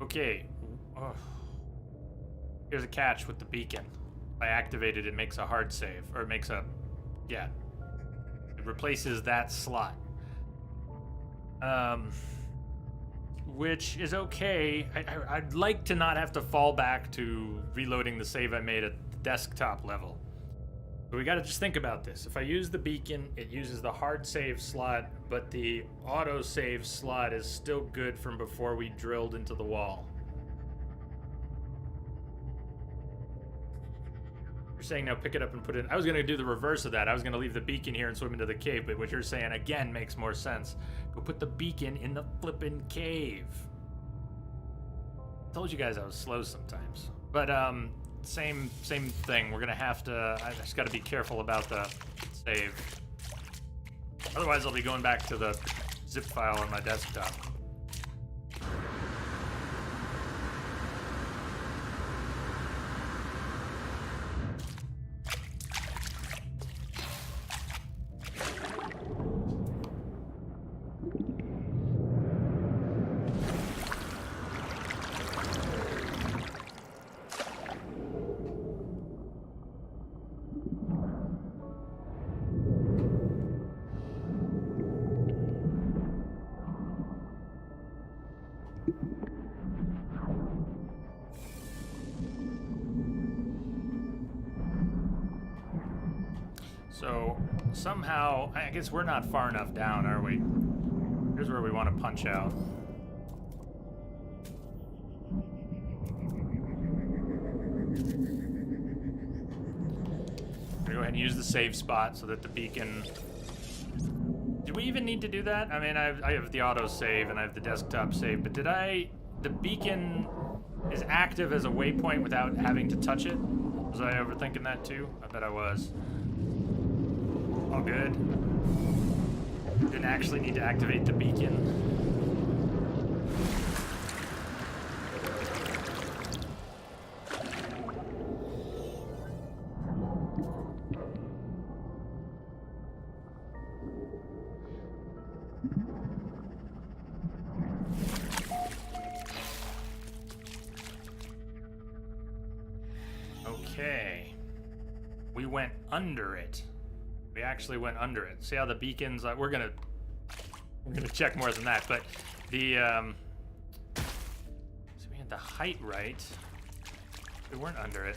Okay. Oh. Here's a catch with the beacon. I activate it, it makes a hard save, or it makes a, yeah, it replaces that slot. Which is okay. I'd like to not have to fall back to reloading the save I made at the desktop level. But we gotta just think about this. If I use the beacon, it uses the hard save slot, but the auto save slot is still good from before we drilled into the wall. You're saying now pick it up and put it in. I was gonna do the reverse of that. I was gonna leave the beacon here and swim into the cave, but what you're saying again makes more sense. Go put the beacon in the flippin' cave. I told you guys I was slow sometimes. But same thing. We're gonna have to, I just gotta be careful about the save. Otherwise I'll be going back to the zip file on my desktop. So somehow, I guess we're not far enough down, are we? Here's where we want to punch out. I'm gonna go ahead and use the save spot so that the beacon... Do we even need to do that? I mean, I have the auto save and I have the desktop save, but did I... The beacon is active as a waypoint without having to touch it? Was I overthinking that too? I bet I was. All good. Didn't actually need to activate the beacon. Okay. We went under it. We actually went under it. See how the beacons? We're gonna check more than that. But the so we had the height right. We weren't under it.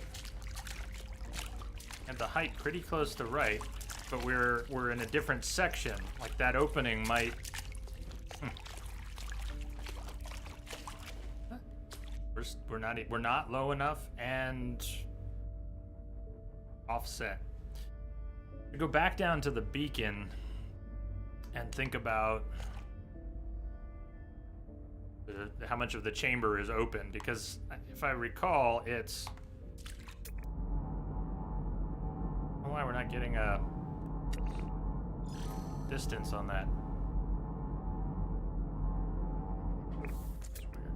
And the height pretty close to right, but we're in a different section. Like that opening might. We're not low enough and offset. We go back down to the beacon and think about how much of the chamber is open, because if I recall, it's... I don't know why we're not getting a distance on that. It's weird.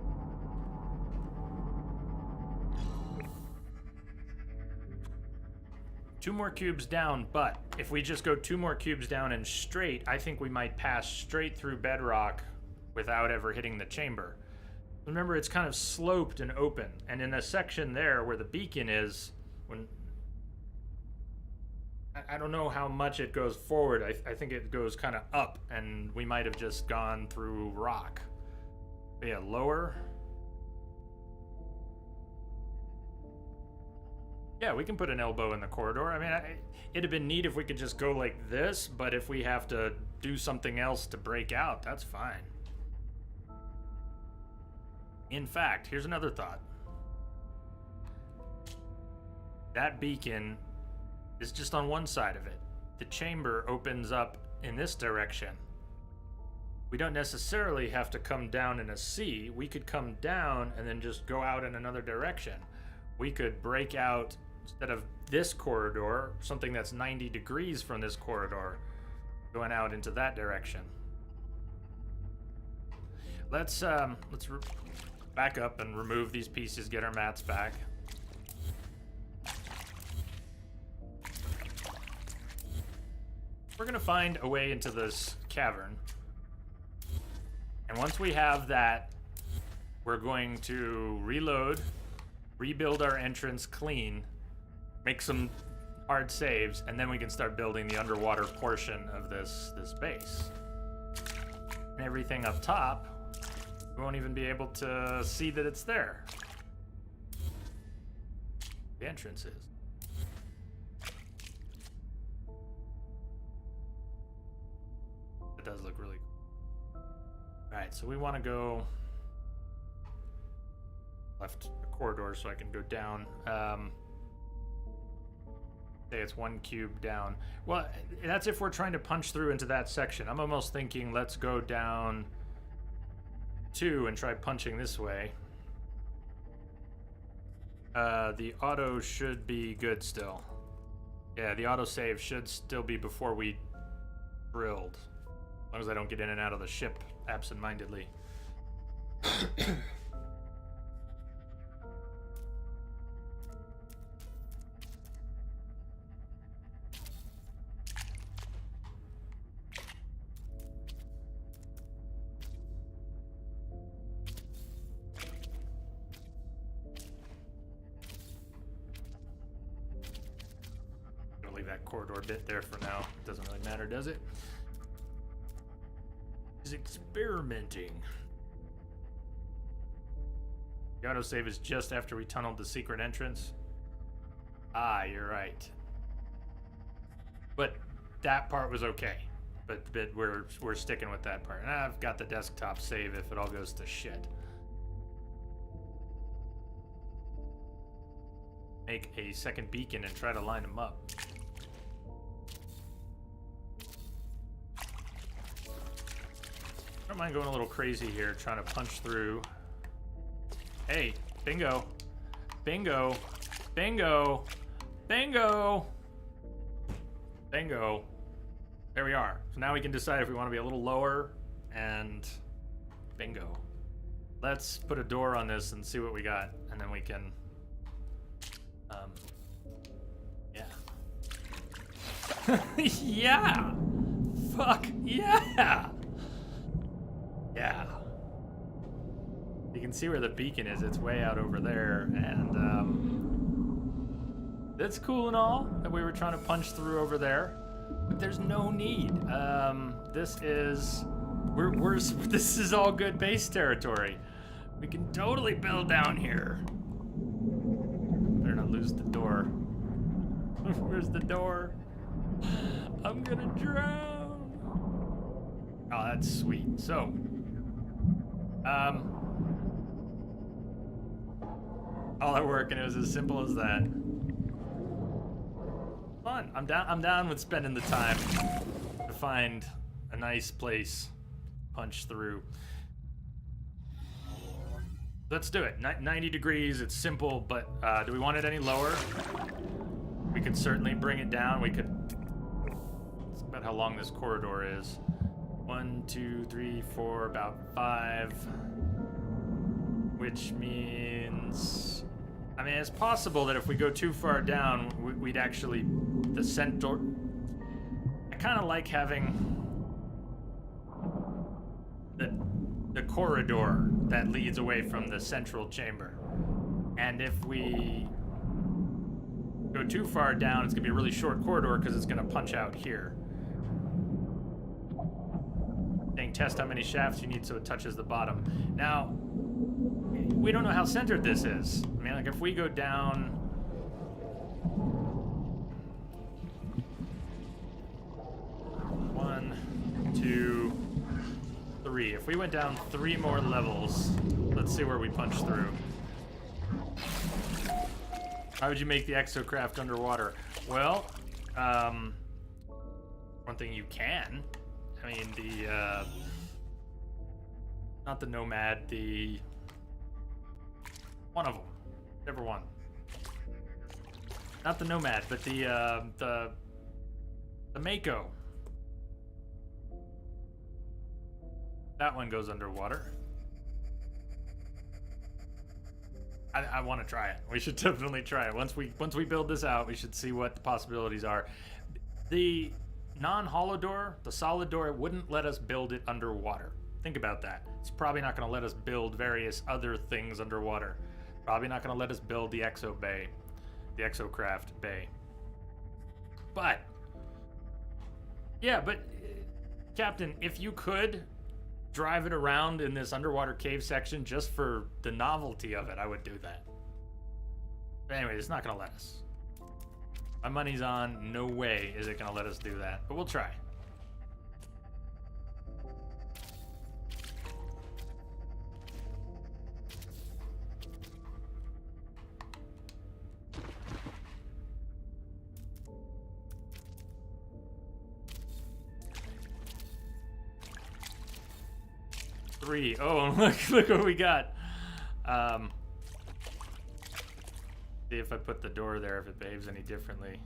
Two more cubes down, but if we just go 2 more cubes down and straight, I think we might pass straight through bedrock without ever hitting the chamber. Remember, it's kind of sloped and open, and in the section there where the beacon is, when I don't know how much it goes forward, I think it goes kind of up, and we might have just gone through rock. But yeah, lower. Yeah, we can put an elbow in the corridor. I mean, it'd have been neat if we could just go like this, but if we have to do something else to break out, that's fine. In fact, here's another thought. That beacon is just on one side of it. The chamber opens up in this direction. We don't necessarily have to come down in a C. We could come down and then just go out in another direction. We could break out, instead of this corridor, something that's 90 degrees from this corridor, going out into that direction. Let's back up and remove these pieces, get our mats back. We're gonna find a way into this cavern. And once we have that, we're going to reload, rebuild our entrance clean, make some hard saves, and then we can start building the underwater portion of this base. And everything up top, we won't even be able to see that it's there. The entrance is. It does look really cool. Alright, so we want to go left a corridor so I can go down. Say it's 1 cube down. Well, that's if we're trying to punch through into that section. I'm almost thinking let's go down 2 and try punching this way. The auto should be good still. Yeah, the auto save should still be before we drilled. As long as I don't get in and out of the ship absent-mindedly. That corridor bit there for now. Doesn't really matter, does it? Is experimenting. The autosave is just after we tunneled the secret entrance. Ah, you're right. But that part was okay. But we're sticking with that part. And I've got the desktop save if it all goes to shit. Make a second beacon and try to line them up. I don't mind going a little crazy here, trying to punch through. Hey, bingo. Bingo. Bingo. Bingo. Bingo. There we are. So now we can decide if we want to be a little lower, and bingo. Let's put a door on this and see what we got, and then we can, yeah. Yeah! Fuck yeah! Yeah. You can see where the beacon is. It's way out over there, and that's cool and all that we were trying to punch through over there, but there's no need. This is this is all good base territory. We can totally build down here. Better not lose the door. Where's the door? I'm gonna drown. Oh, that's sweet. So, all that work, and it was as simple as that. Fun. I'm down with spending the time to find a nice place, punch through. Let's do it. 90 degrees. It's simple, but do we want it any lower? We could certainly bring it down. We could. It's about how long this corridor is. 1, 2, 3, 4, about 5. Which means, I mean, it's possible that if we go too far down, we'd actually, the center. I kind of like having the corridor that leads away from the central chamber. And if we go too far down, it's gonna be a really short corridor because it's gonna punch out here. Saying test how many shafts you need so it touches the bottom. Now, we don't know how centered this is. I mean, like if we go down, one, 2, 3. If we went down 3 more levels, let's see where we punch through. How would you make the exocraft underwater? Well, one thing you can. I mean, the, not the Nomad, the, one of them, whichever one. Not the Nomad, but the Mako. That one goes underwater. I want to try it. We should definitely try it. Once we build this out, we should see what the possibilities are. The non-hollow door, the solid door, it wouldn't let us build it underwater. Think about that. It's probably not going to let us build various other things underwater. Probably not going to let us build the exo bay. the exocraft bay. But yeah, but Captain, if you could drive it around in this underwater cave section just for the novelty of it, I would do that. But anyway, it's not gonna let us. My money's on no way is it gonna let us do that, but we'll try. Three. Oh, look what we got. See if I put the door there, if it behaves any differently.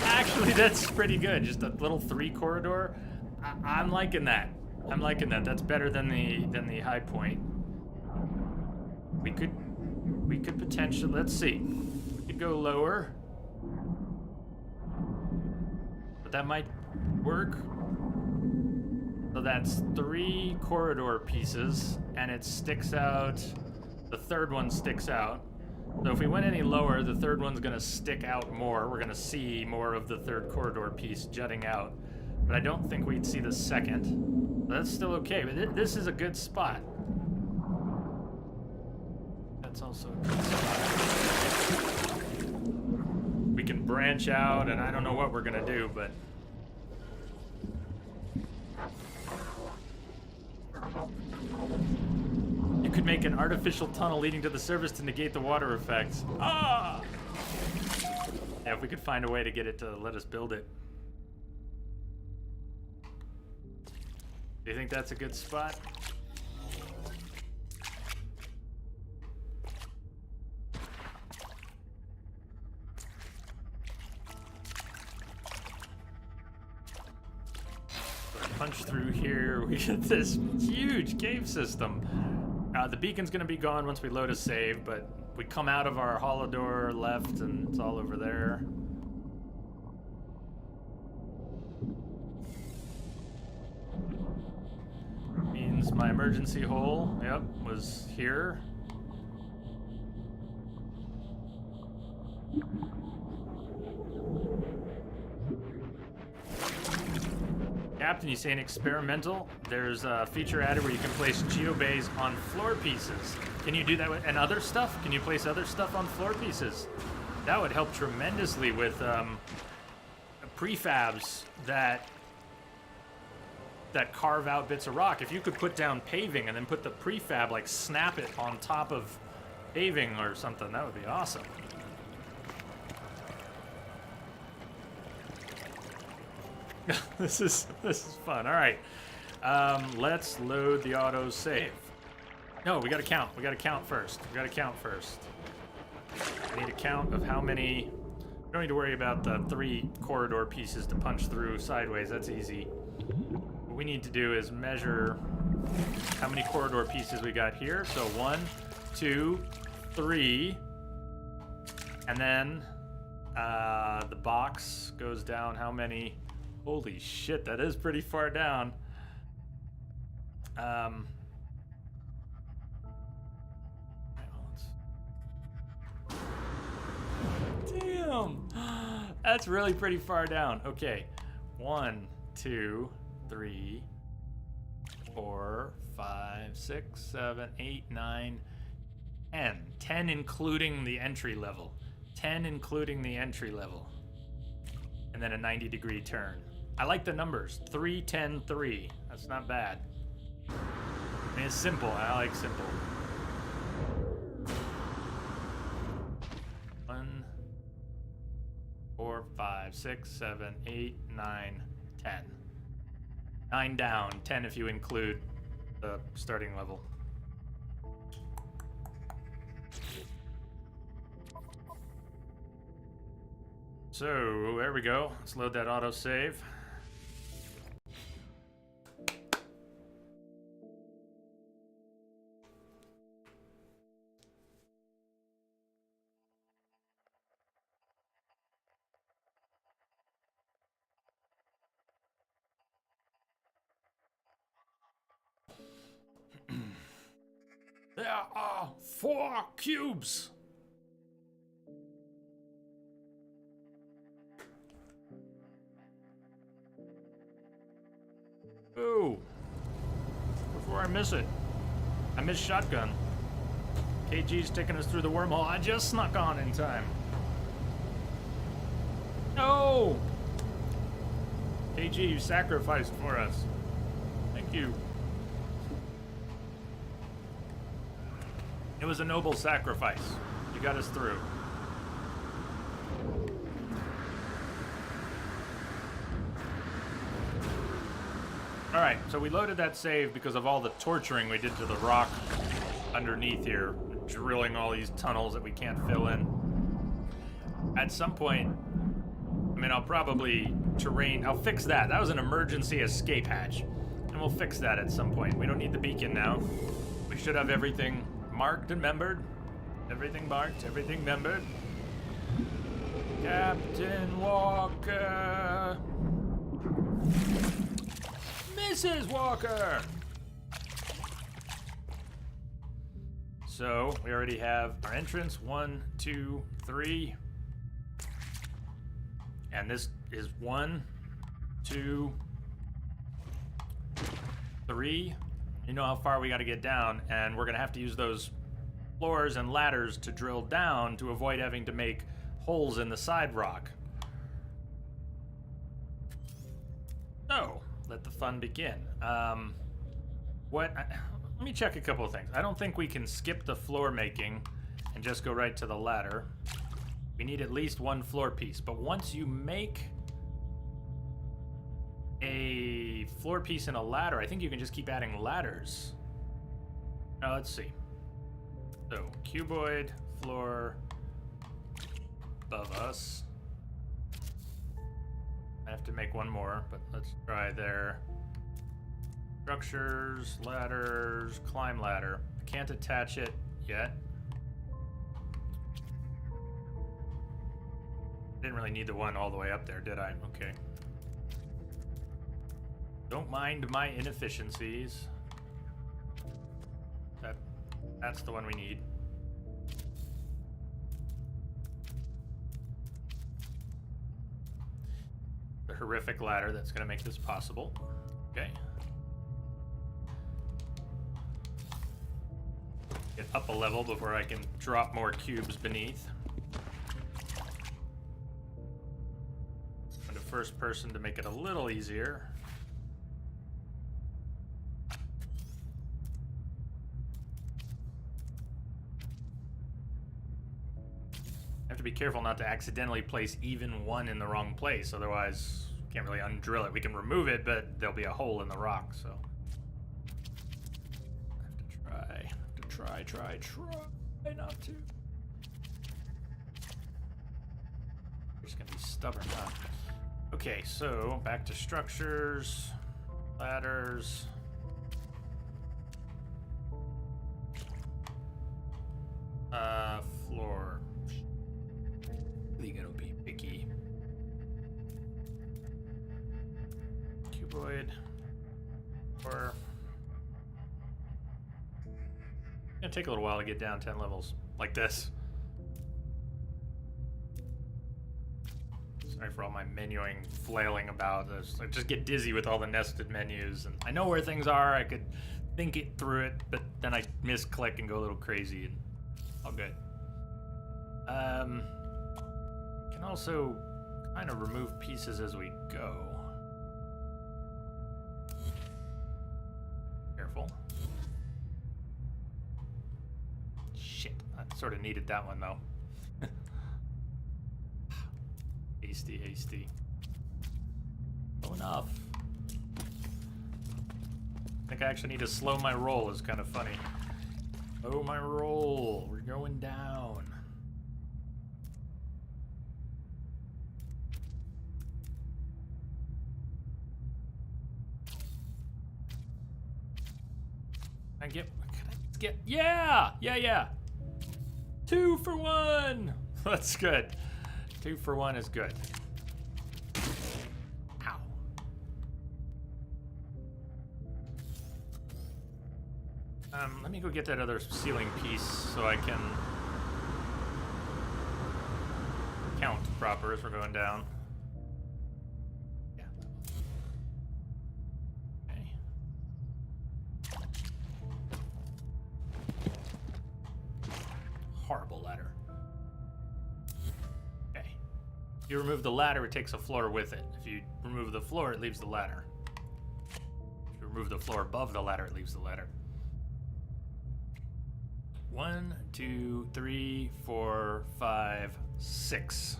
Actually, that's pretty good. Just a little 3 corridor. I'm liking that. I'm liking that. That's better than the high point. We could potentially, let's see. We could go lower. But that might work. So that's 3 corridor pieces, and it sticks out. The third one sticks out. So if we went any lower, the third one's gonna stick out more. We're gonna see more of the third corridor piece jutting out. But I don't think we'd see the second. But that's still okay, but this is a good spot. That's also a good spot. We can branch out, and I don't know what we're gonna do, but you could make an artificial tunnel leading to the surface to negate the water effects. Ah! Yeah, if we could find a way to get it to let us build it. Do you think that's a good spot? Punch through here, we get this huge cave system. The beacon's gonna be gone once we load a save, but we come out of our hollow door left and it's all over there. Means my emergency hole, yep, was here. Captain, you saying experimental? There's a feature added where you can place geobays on floor pieces. Can you do that with and other stuff? Can you place other stuff on floor pieces? That would help tremendously with prefabs that carve out bits of rock. If you could put down paving and then put the prefab, like snap it on top of paving or something, that would be awesome. This is fun. All right, let's load the auto save. No, we gotta count. We gotta count first. We gotta count first. We need a count of how many. We don't need to worry about the 3 corridor pieces to punch through sideways. That's easy. What we need to do is measure how many corridor pieces we got here. So 1, 2, 3, and then the box goes down. How many? Holy shit, that is pretty far down. Damn, that's really pretty far down. Okay, 1, 2, 3, 4, 5, 6, 7, 8, 9, 10. 10 including the entry level. 10 including the entry level. And then a 90-degree turn. I like the numbers. 3, 10, 3. That's not bad. I mean, it's simple. I like simple. 1, 4, 5, 6, 7, 8, 9, 10. 9 down. 10 if you include the starting level. So, there we go. Let's load that autosave. There are 4 cubes. Ooh. Before I miss it. I missed shotgun. KG's taking us through the wormhole. I just snuck on in time. No! KG, you sacrificed for us. Thank you. It was a noble sacrifice. You got us through. Alright, so we loaded that save because of all the torturing we did to the rock underneath here, drilling all these tunnels that we can't fill in. At some point, I mean, I'll probably I'll fix that. That was an emergency escape hatch. And we'll fix that at some point. We don't need the beacon now. We should have everything marked and membered. Everything marked, everything membered. Captain Walker. Mrs. Walker. So, we already have our entrance. 1, 2, 3. And this is 1, 2, 3. You know how far we got to get down, and we're going to have to use those floors and ladders to drill down to avoid having to make holes in the side rock. So, let the fun begin. Let me check a couple of things. I don't think we can skip the floor making and just go right to the ladder. We need at least 1 floor piece, but once you make a floor piece and a ladder, I think you can just keep adding ladders. Now let's see. So, cuboid, floor, above us. I have to make 1 more, but let's try there. Structures, ladders, climb ladder. I can't attach it yet. Didn't really need the one all the way up there, did I? Okay. Don't mind my inefficiencies. That's the one we need. The horrific ladder that's going to make this possible. Okay. Get up a level before I can drop more cubes beneath. And a first person to make it a little easier. To be careful not to accidentally place even 1 in the wrong place, otherwise can't really undrill it. We can remove it, but there'll be a hole in the rock, so I have to try not to. We're just gonna be stubborn, huh? Okay, so back to structures, ladders. Floor. Really gonna be picky. Cuboid. Or it's gonna take a little while to get down 10 levels like this. Sorry for all my menuing flailing about this. I just get dizzy with all the nested menus, and I know where things are. I could think it through it, but then I misclick and go a little crazy, and all good. Can also kind of remove pieces as we go. Careful. Shit, I sort of needed that one though. Hasty. Oh, enough. I think I actually need to slow my roll. Is kind of funny. Oh, my roll. We're going down. Can I get, yeah. 2 for 1. That's good. 2 for 1 is good. Ow. Let me go get that other ceiling piece so I can count proper as we're going down. Yeah. Okay. Horrible ladder. Okay. If you remove the ladder, it takes a floor with it. If you remove the floor, it leaves the ladder. If you remove the floor above the ladder, it leaves the ladder. 1, 2, 3, 4, 5, 6.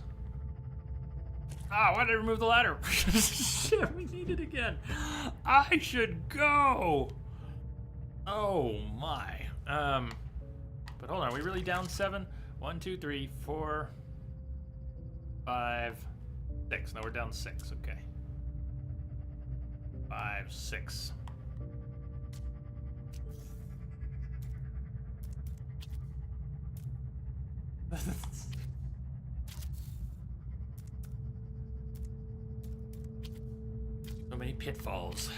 Ah, why did I remove the ladder? Shit, we need it again. I should go. Oh my. But hold on, are we really down 7? 1, 2, 3, 4, 5, 6. No, we're down 6. Okay. 5, 6. So many pitfalls.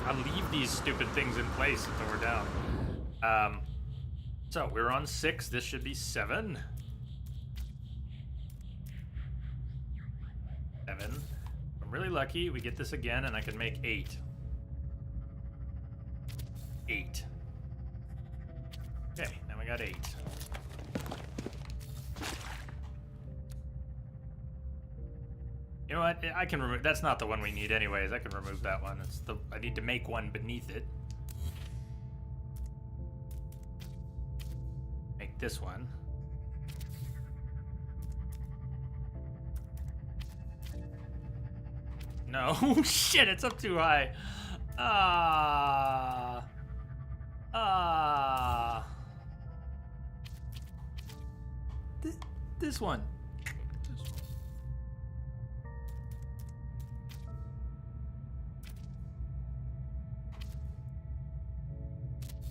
I'll leave these stupid things in place until we're down. So we're on 6. This should be 7. 7. I'm really lucky. We get this again, and I can make 8. 8. Okay, now we got 8. You know what? I can remove. That's not the one we need, anyways. I can remove that one. It's the. I need to make one beneath it. Make this one. No, shit! It's up too high. This one.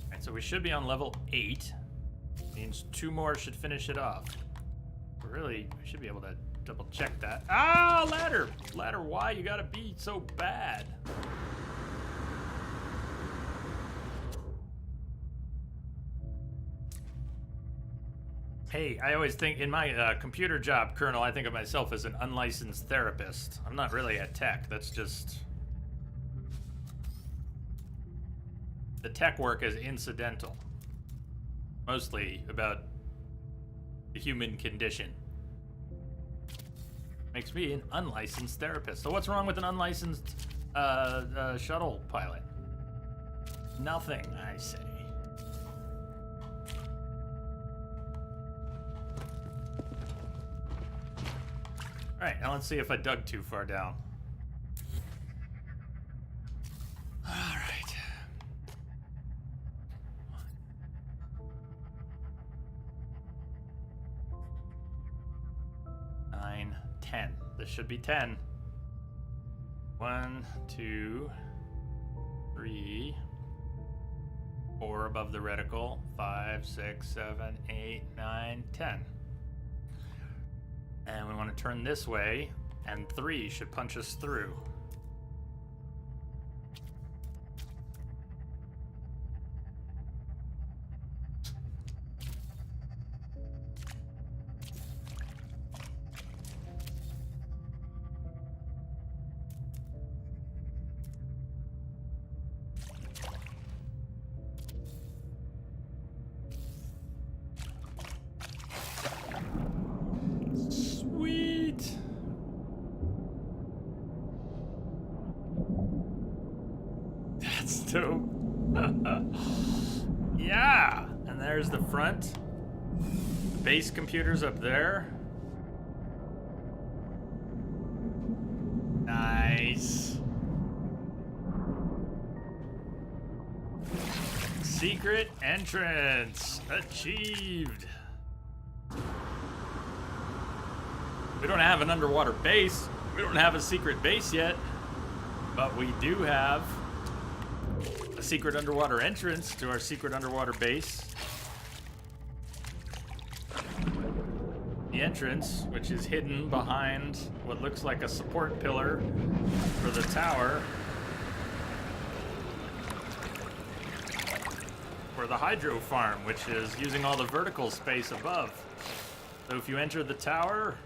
Alright, so we should be on level 8. Means 2 more should finish it off. But really, we should be able to double check that. Ah, ladder! Ladder, why you gotta be so bad? Hey, I always think in my computer job, Colonel, I think of myself as an unlicensed therapist. I'm not really a tech. That's just... The tech work is incidental. Mostly about the human condition. Makes me an unlicensed therapist. So what's wrong with an unlicensed shuttle pilot? Nothing, I say. Alright, now let's see if I dug too far down. Alright. 9, 10. This should be 10. 1, 2, 3, 4 above the reticle. 5, 6, 7, 8, 9, 10. And we want to turn this way, and 3 should punch us through. Dope. Yeah, and there's the front. The base computer's up there. Nice. Secret entrance achieved. We don't have an underwater base. We don't have a secret base yet, but we do have a secret underwater entrance to our secret underwater base. The entrance, which is hidden behind what looks like a support pillar for the tower, for the hydro farm, which is using all the vertical space above. So if you enter the tower,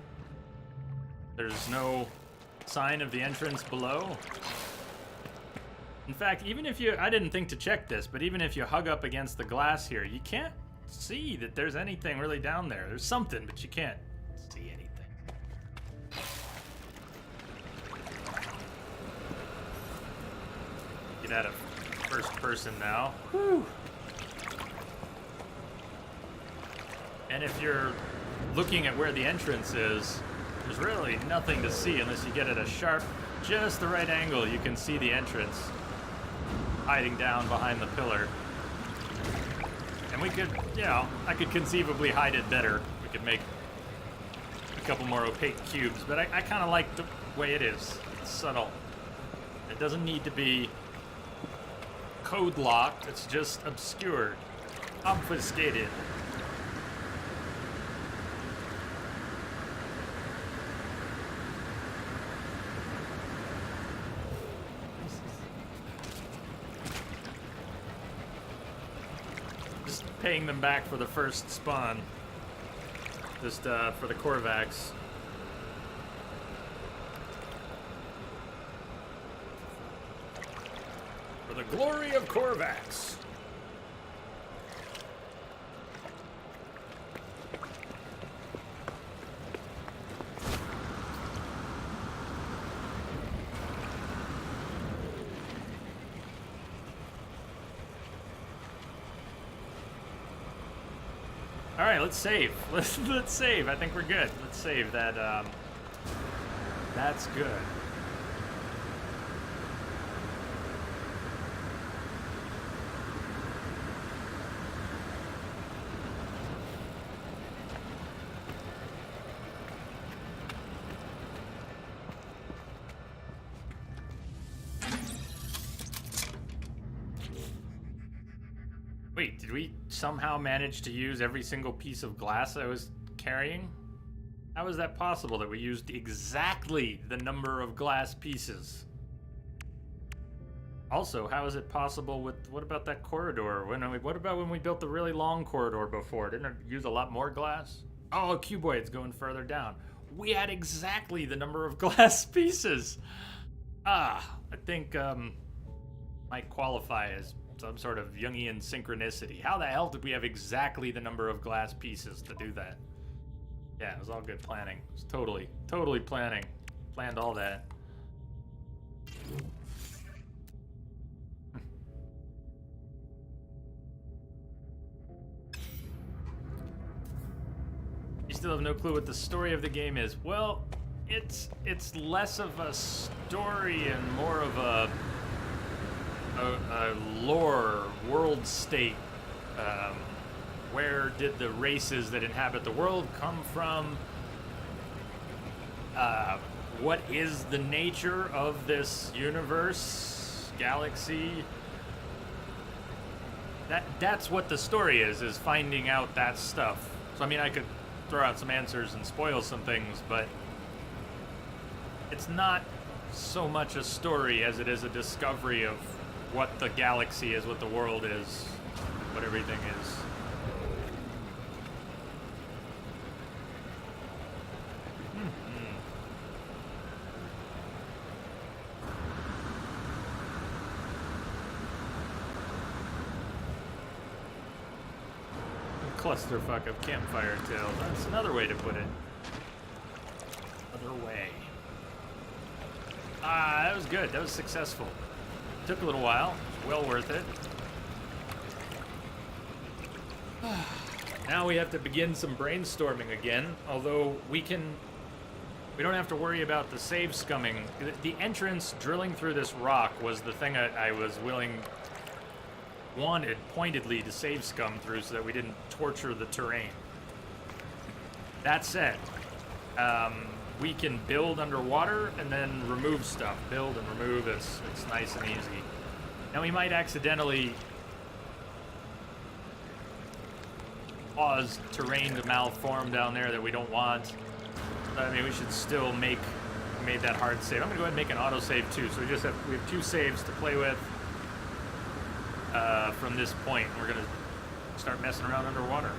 there's no sign of the entrance below. In fact, even if you, I didn't think to check this, but even if you hug up against the glass here, you can't see that there's anything really down there. There's something, but you can't see anything. Get out of first person now. Whew. And if you're looking at where the entrance is, there's really nothing to see unless you get at a sharp, just the right angle. You can see the entrance hiding down behind the pillar. And we could, you know, I could conceivably hide it better. We could make a couple more opaque cubes, but I kind of like the way it is. It's subtle. It doesn't need to be code locked, it's just obscured, obfuscated. Just paying them back for the first spawn. Just for the Korvax. For the glory of Korvax. All right, let's save. Let's save. I think we're good. Let's save that. That's good. Wait, did we somehow manage to use every single piece of glass I was carrying? How is that possible that we used exactly the number of glass pieces? Also, how is it possible with, what about that corridor? What about when we built the really long corridor before? Didn't it use a lot more glass? Oh, cuboid's going further down. We had exactly the number of glass pieces. I think might qualify as some sort of Jungian synchronicity. How the hell did we have exactly the number of glass pieces to do that? Yeah, it was all good planning. It was totally planning. Planned all that. You still have no clue what the story of the game is. Well, it's less of a story and more of a lore, world state. Where did the races that inhabit the world come from? What is the nature of this universe, galaxy? That's what the story is finding out that stuff. So I mean, I could throw out some answers and spoil some things, but it's not so much a story as it is a discovery of what the galaxy is, what the world is, what everything is. Clusterfuck of campfire tale. That's another way to put it. Other way. That was good. That was successful. Took a little while. Well worth it. Now we have to begin some brainstorming again. Although we don't have to worry about the save scumming. The entrance drilling through this rock was the thing I was wanted pointedly to save scum through so that we didn't torture the terrain. That said, we can build underwater and then remove stuff. Build and remove, it's nice and easy. Now we might accidentally cause terrain to malform down there that we don't want. I mean, we should still made that hard save. I'm gonna go ahead and make an autosave too. So we have two saves to play with from this point. We're gonna start messing around underwater.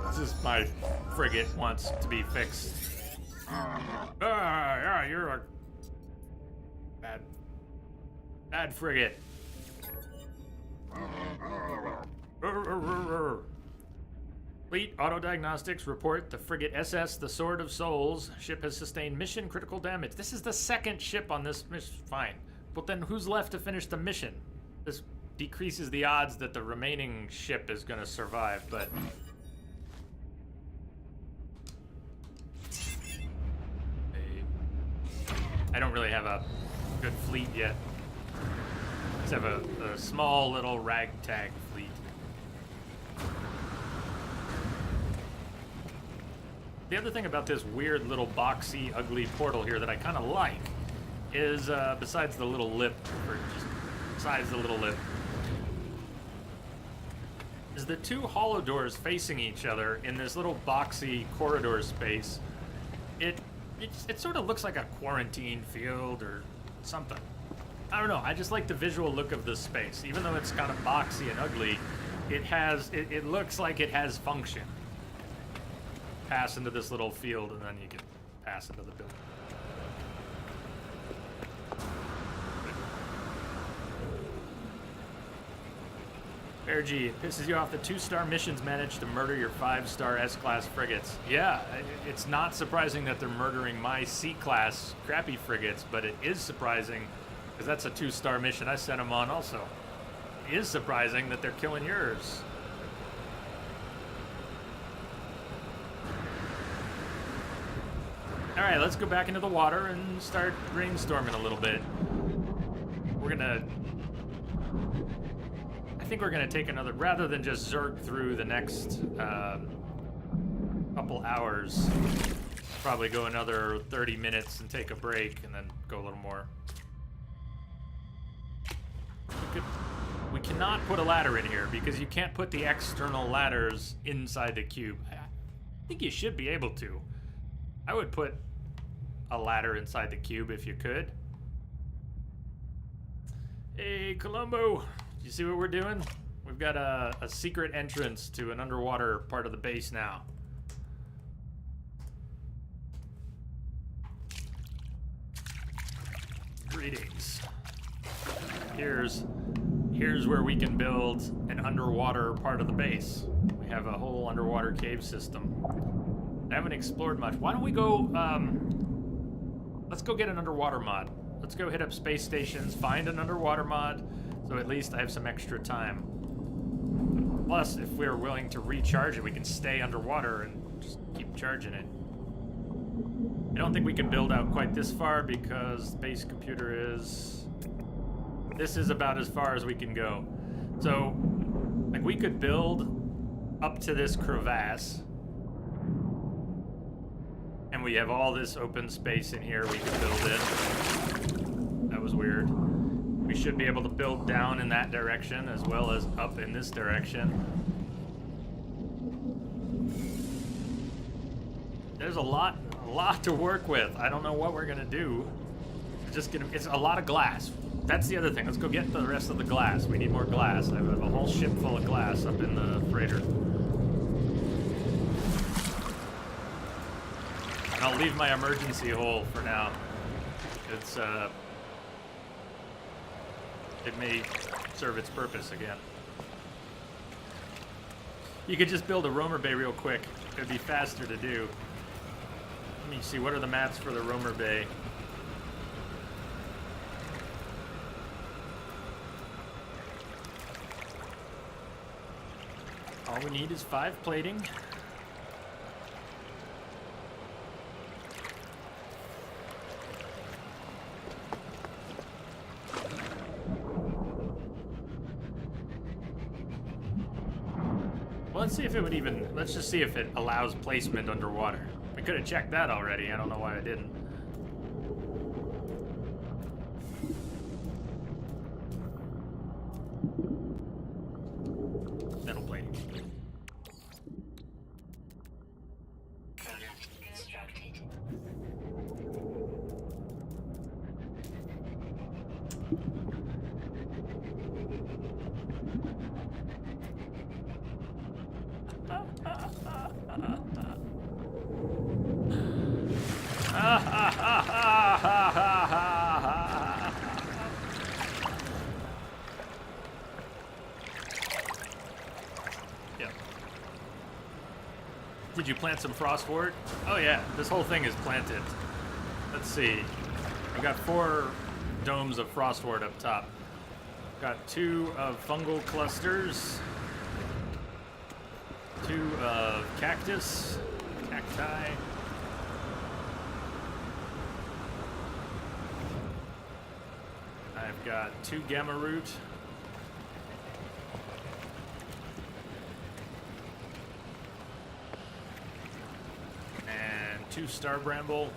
This is my frigate wants to be fixed. Yeah, you're a bad frigate. Fleet Auto Diagnostics report the frigate SS, the Sword of Souls ship has sustained mission critical damage. This is the second ship on this mission. Fine. But then who's left to finish the mission? This decreases the odds that the remaining ship is going to survive, but... I don't really have a good fleet yet. I just have a small little ragtag fleet. The other thing about this weird little boxy, ugly portal here that I kind of like is, besides the little lip, or just besides the little lip, is the two hollow doors facing each other in this little boxy corridor space. It sort of looks like a quarantine field or something. I don't know. I just like the visual look of this space. Even though it's kind of boxy and ugly, it looks like it has function. Pass into this little field and then you can pass into the building. Bear G, it pisses you off that 2-star missions managed to murder your 5-star S-class frigates. Yeah, it's not surprising that they're murdering my C-class crappy frigates, but it is surprising, because that's a 2-star mission I sent them on also. It is surprising that they're killing yours. Alright, let's go back into the water and start brainstorming a little bit. I think we're gonna take another, rather than just zerg through the next couple hours, probably go another 30 minutes and take a break and then go a little more. We cannot put a ladder in here because you can't put the external ladders inside the cube. I think you should be able to. I would put a ladder inside the cube if you could. Hey, Columbo. You see what we're doing? We've got a secret entrance to an underwater part of the base now. Greetings. Here's where we can build an underwater part of the base. We have a whole underwater cave system. I haven't explored much. Why don't we go, let's go get an underwater mod. Let's go hit up space stations, find an underwater mod, so at least I have some extra time. Plus, if we're willing to recharge it, we can stay underwater and just keep charging it. I don't think we can build out quite this far because the base computer is... This is about as far as we can go. So, like, we could build up to this crevasse, and we have all this open space in here we can build in. That was weird. We should be able to build down in that direction as well as up in this direction. There's a lot to work with. I don't know what we're gonna do. It's a lot of glass. That's the other thing. Let's go get the rest of the glass. We need more glass. I have a whole ship full of glass up in the freighter. And I'll leave my emergency hole for now. It's it may serve its purpose again. You could just build a roamer bay real quick. It'd be faster to do. Let me see, what are the maps for the roamer bay? All we need is 5 plating. Let's see if it would even, let's just see if it allows placement underwater. We could have checked that already, I don't know why I didn't. Metal plating. Did you plant some frostwort? Oh yeah, this whole thing is planted. Let's see. I've got 4 domes of frostwort up top. Got 2 of fungal clusters. 2 of cacti. I've got 2 gamma root. And 2 star bramble.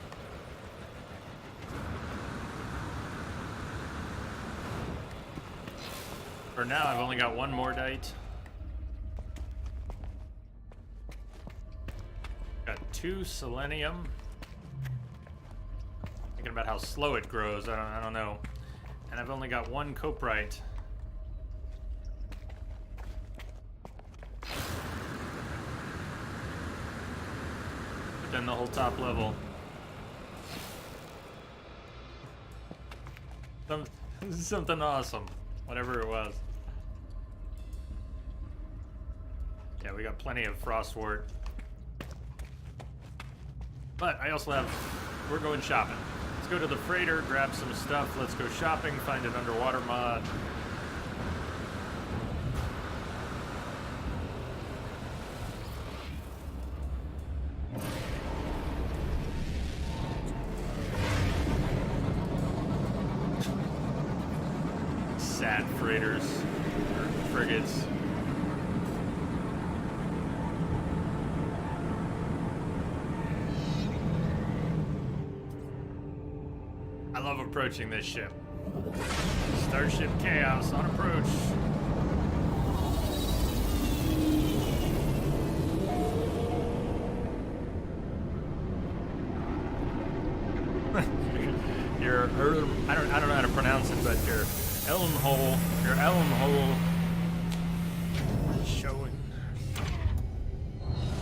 For now, I've only got 1 mordite. Got 2 selenium. Thinking about how slow it grows. I don't know. And I've only got 1 coprite. But then the whole top level. Something awesome. Whatever it was. Yeah, we got plenty of frostwort. But I also have... We're going shopping. Let's go to the freighter, grab some stuff. Let's go shopping, find an underwater mod. Sad freighters. Or frigates. I love approaching this ship. Starship Chaos on approach. I don't know how to pronounce it, but your elm hole showing.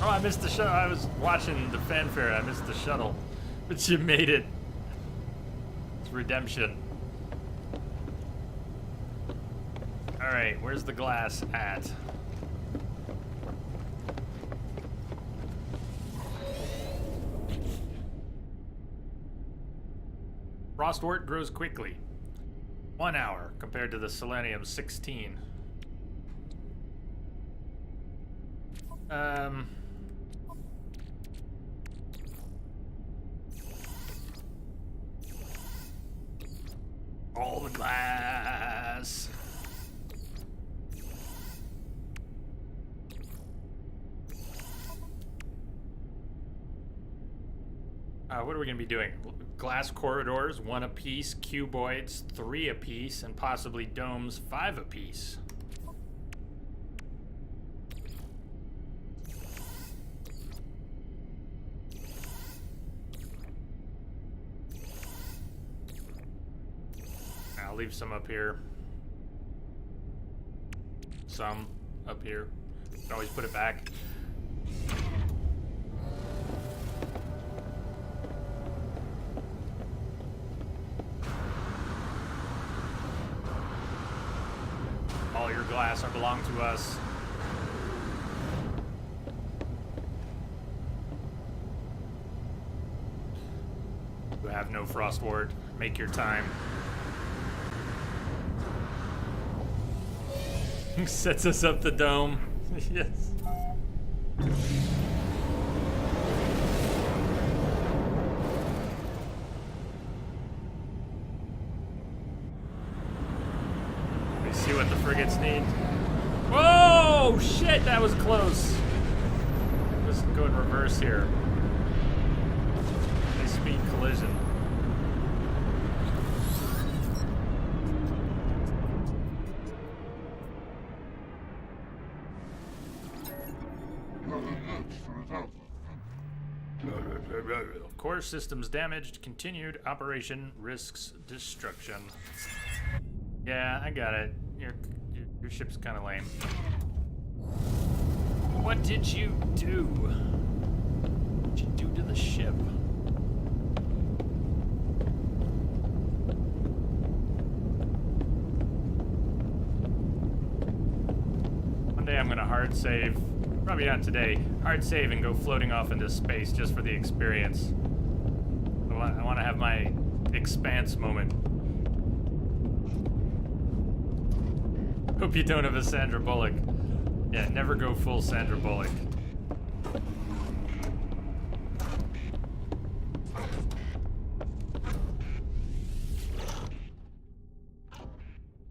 Oh, I missed the shuttle. I was watching the fanfare. I missed the shuttle, but you made it. It's redemption. All right, where's the glass at? Frostwort grows quickly. 1 hour compared to the selenium 16. All the glass. What are we going to be doing? Glass corridors, 1 apiece, cuboids, 3 apiece, and possibly domes, 5 apiece. I'll leave some up here. Some up here. Can always put it back. All your glass belong to us. You have no frostwort. Make your time. Sets us up the dome. Yes. We see what the frigates need. Whoa! Shit, that was close. Let's go in reverse here. High speed collision. Core systems damaged. Continued operation risks destruction. Yeah, I got it. Your ship's kind of lame. What did you do? What did you do to the ship? One day I'm gonna hard save Probably not today. Hard save and go floating off into space just for the experience. I want to have my expanse moment. Hope you don't have a Sandra Bullock. Yeah, never go full Sandra Bullock.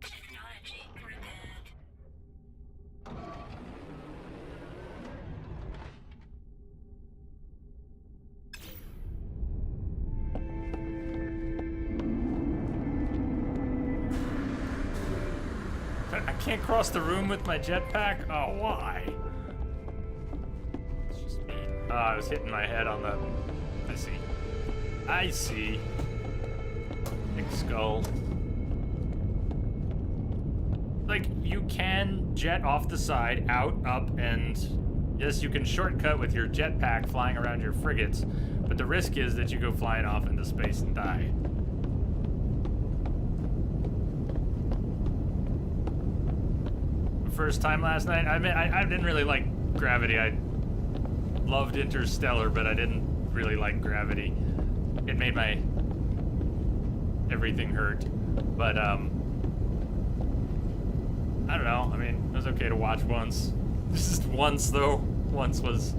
Technology repaired. I can't cross the room with my jetpack? Oh, why? It's just me. Oh, I was hitting my head on the... I see. I see. Big skull. Like, you can jet off the side, out, up, and... Yes, you can shortcut with your jetpack flying around your frigates, but the risk is that you go flying off into space and die. First time last night. I mean, I didn't really like Gravity. I loved Interstellar, but I didn't really like Gravity. It made my everything hurt. But I don't know. I mean, it was okay to watch once. Just once though. Once was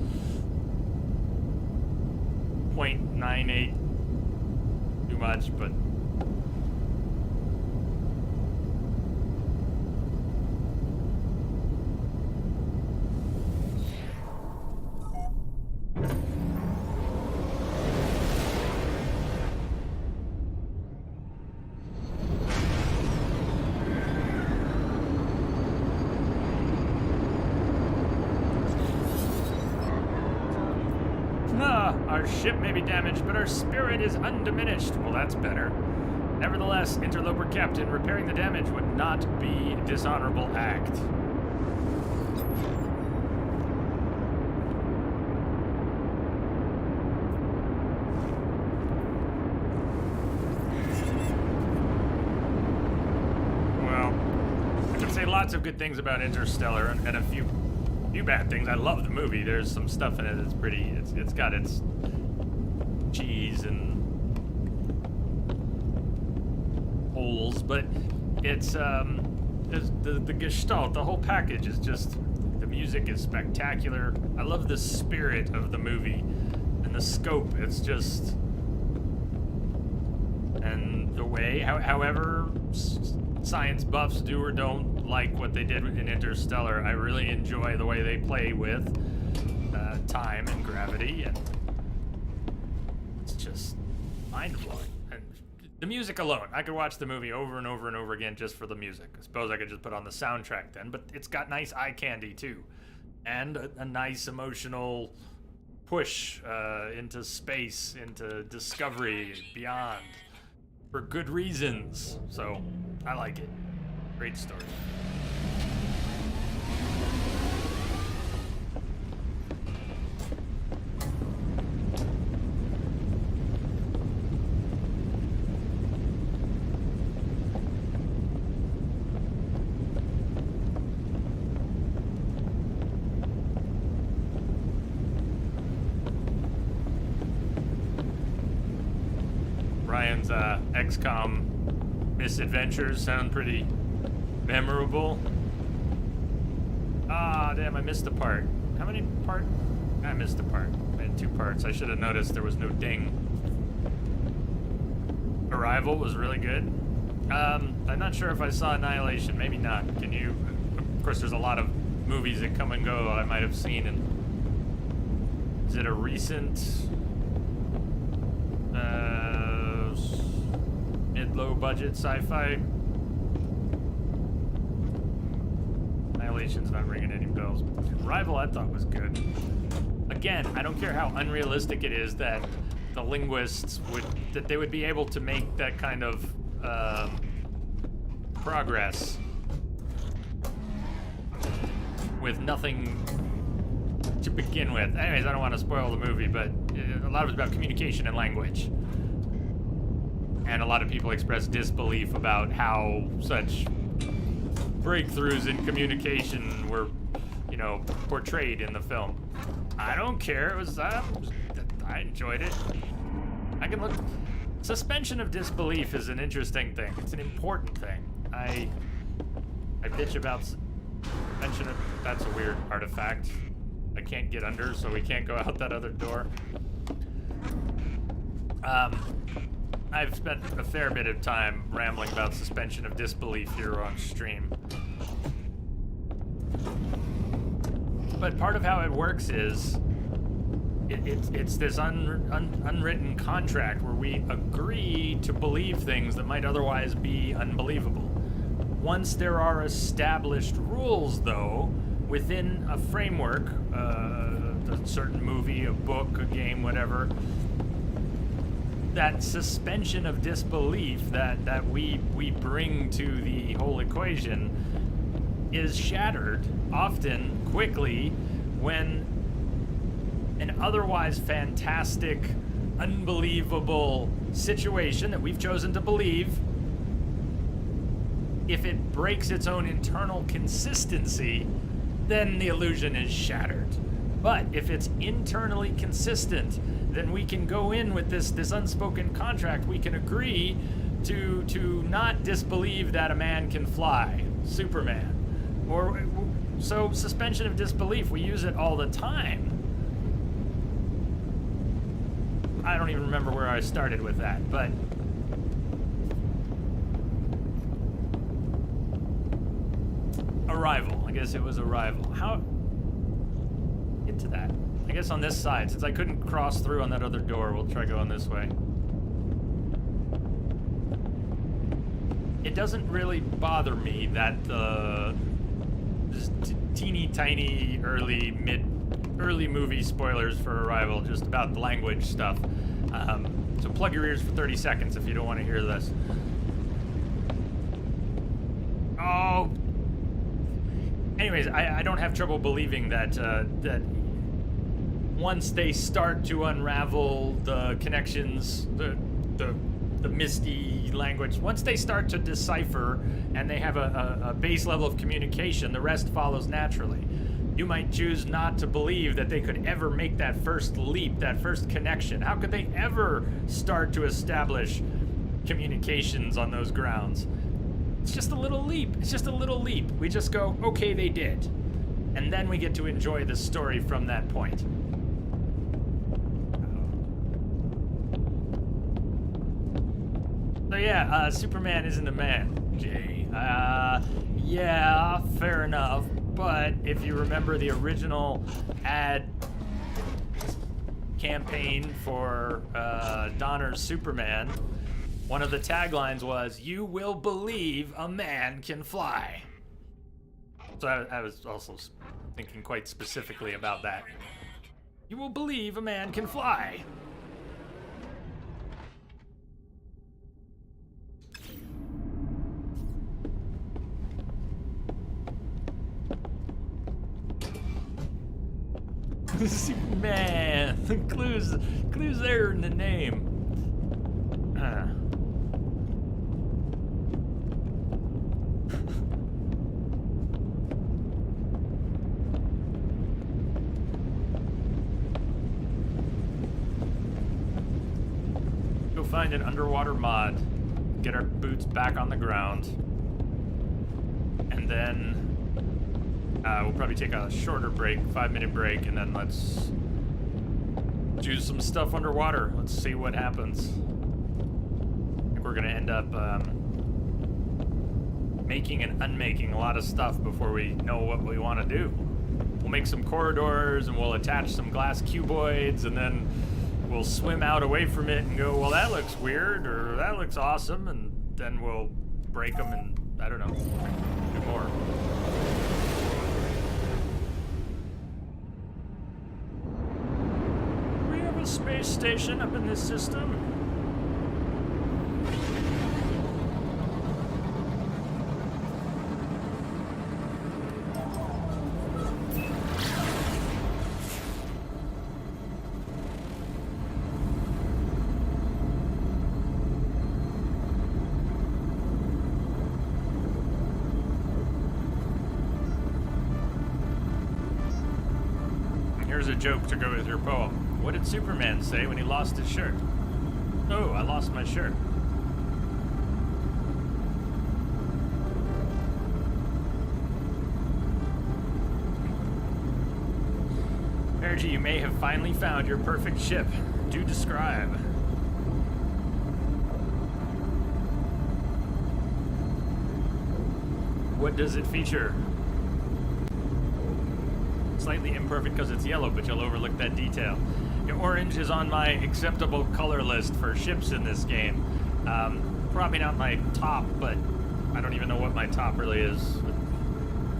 0.98 too much, but. Our ship may be damaged, but our spirit is undiminished. Well, that's better. Nevertheless, Interloper Captain, repairing the damage would not be a dishonorable act. Well, I can say lots of good things about Interstellar and a few bad things. I love the movie. There's some stuff in it that's pretty. It's got its cheese and holes, but it's the gestalt, the whole package is just. The music is spectacular. I love the spirit of the movie and the scope. It's just, and the way, however. Science buffs do or don't like what they did in Interstellar. I really enjoy the way they play with time and gravity, and it's just mind-blowing. And the music alone, I could watch the movie over and over and over again just for the music. I suppose I could just put on the soundtrack then, but it's got nice eye candy too, and a nice emotional push into space, into discovery, beyond. For good reasons. So, I like it. Great story. Ryan's XCOM misadventures sound pretty memorable. Ah, damn, I missed a part. How many parts? I missed a part. I had 2 parts. I should have noticed there was no ding. Arrival was really good. I'm not sure if I saw Annihilation. Maybe not. Can you? Of course, there's a lot of movies that come and go I might have seen. And is it a recent? Mid-low budget sci-fi. Annihilation's not ringing any bells. Arrival I thought was good. Again, I don't care how unrealistic it is that the linguists that they would be able to make that kind of progress with nothing to begin with. Anyways, I don't want to spoil the movie, but a lot of it's about communication and language. And a lot of people express disbelief about how such breakthroughs in communication were, you know, portrayed in the film. I don't care. It was I enjoyed it. I can look. Suspension of disbelief is an interesting thing. It's an important thing. I bitch about suspension of. That's a weird artifact. I can't get under, so we can't go out that other door. I've spent a fair bit of time rambling about suspension of disbelief here on stream. But part of how it works is it's this unwritten contract where we agree to believe things that might otherwise be unbelievable. Once there are established rules, though, within a framework, a certain movie, a book, a game, whatever, that suspension of disbelief that we bring to the whole equation is shattered often quickly when an otherwise fantastic, unbelievable situation that we've chosen to believe, if it breaks its own internal consistency, then the illusion is shattered. But if it's internally consistent, then we can go in with this unspoken contract. We can agree to not disbelieve that a man can fly, Superman. Or so suspension of disbelief, we use it all the time. I don't even remember where I started with that, but Arrival. I guess it was Arrival. How get to that? I guess on this side, since I couldn't cross through on that other door, we'll try going this way. It doesn't really bother me that the teeny tiny early movie spoilers for Arrival, just about the language stuff. So plug your ears for 30 seconds if you don't want to hear this. Oh. Anyways, I don't have trouble believing that that once they start to unravel the connections, the misty language, once they start to decipher and they have a base level of communication, the rest follows naturally. You might choose not to believe that they could ever make that first leap, that first connection. How could they ever start to establish communications on those grounds? It's just a little leap. It's just a little leap. We just go, okay, they did. And then we get to enjoy the story from that point. So yeah, Superman isn't a man, Jay. Yeah, fair enough. But if you remember the original ad campaign for Donner's Superman, one of the taglines was, "You will believe a man can fly." So I was also thinking quite specifically about that. You will believe a man can fly. Man, the clues there in the name. Go find an underwater mod, get our boots back on the ground, and then we'll probably take a shorter break, 5-minute break, and then let's do some stuff underwater. Let's see what happens. I think we're gonna end up making and unmaking a lot of stuff before we know what we want to do. We'll make some corridors and we'll attach some glass cuboids, and then we'll swim out away from it and go, well, that looks weird, or that looks awesome, and then we'll break them and, I don't know, do more. Space station up in this system. Here's a joke to go with your poem. What did Superman say when he lost his shirt? Oh, I lost my shirt. Energy, you may have finally found your perfect ship. Do describe. What does it feature? Slightly imperfect because it's yellow, but you'll overlook that detail. Your orange is on my acceptable color list for ships in this game. Probably not my top, but I don't even know what my top really is.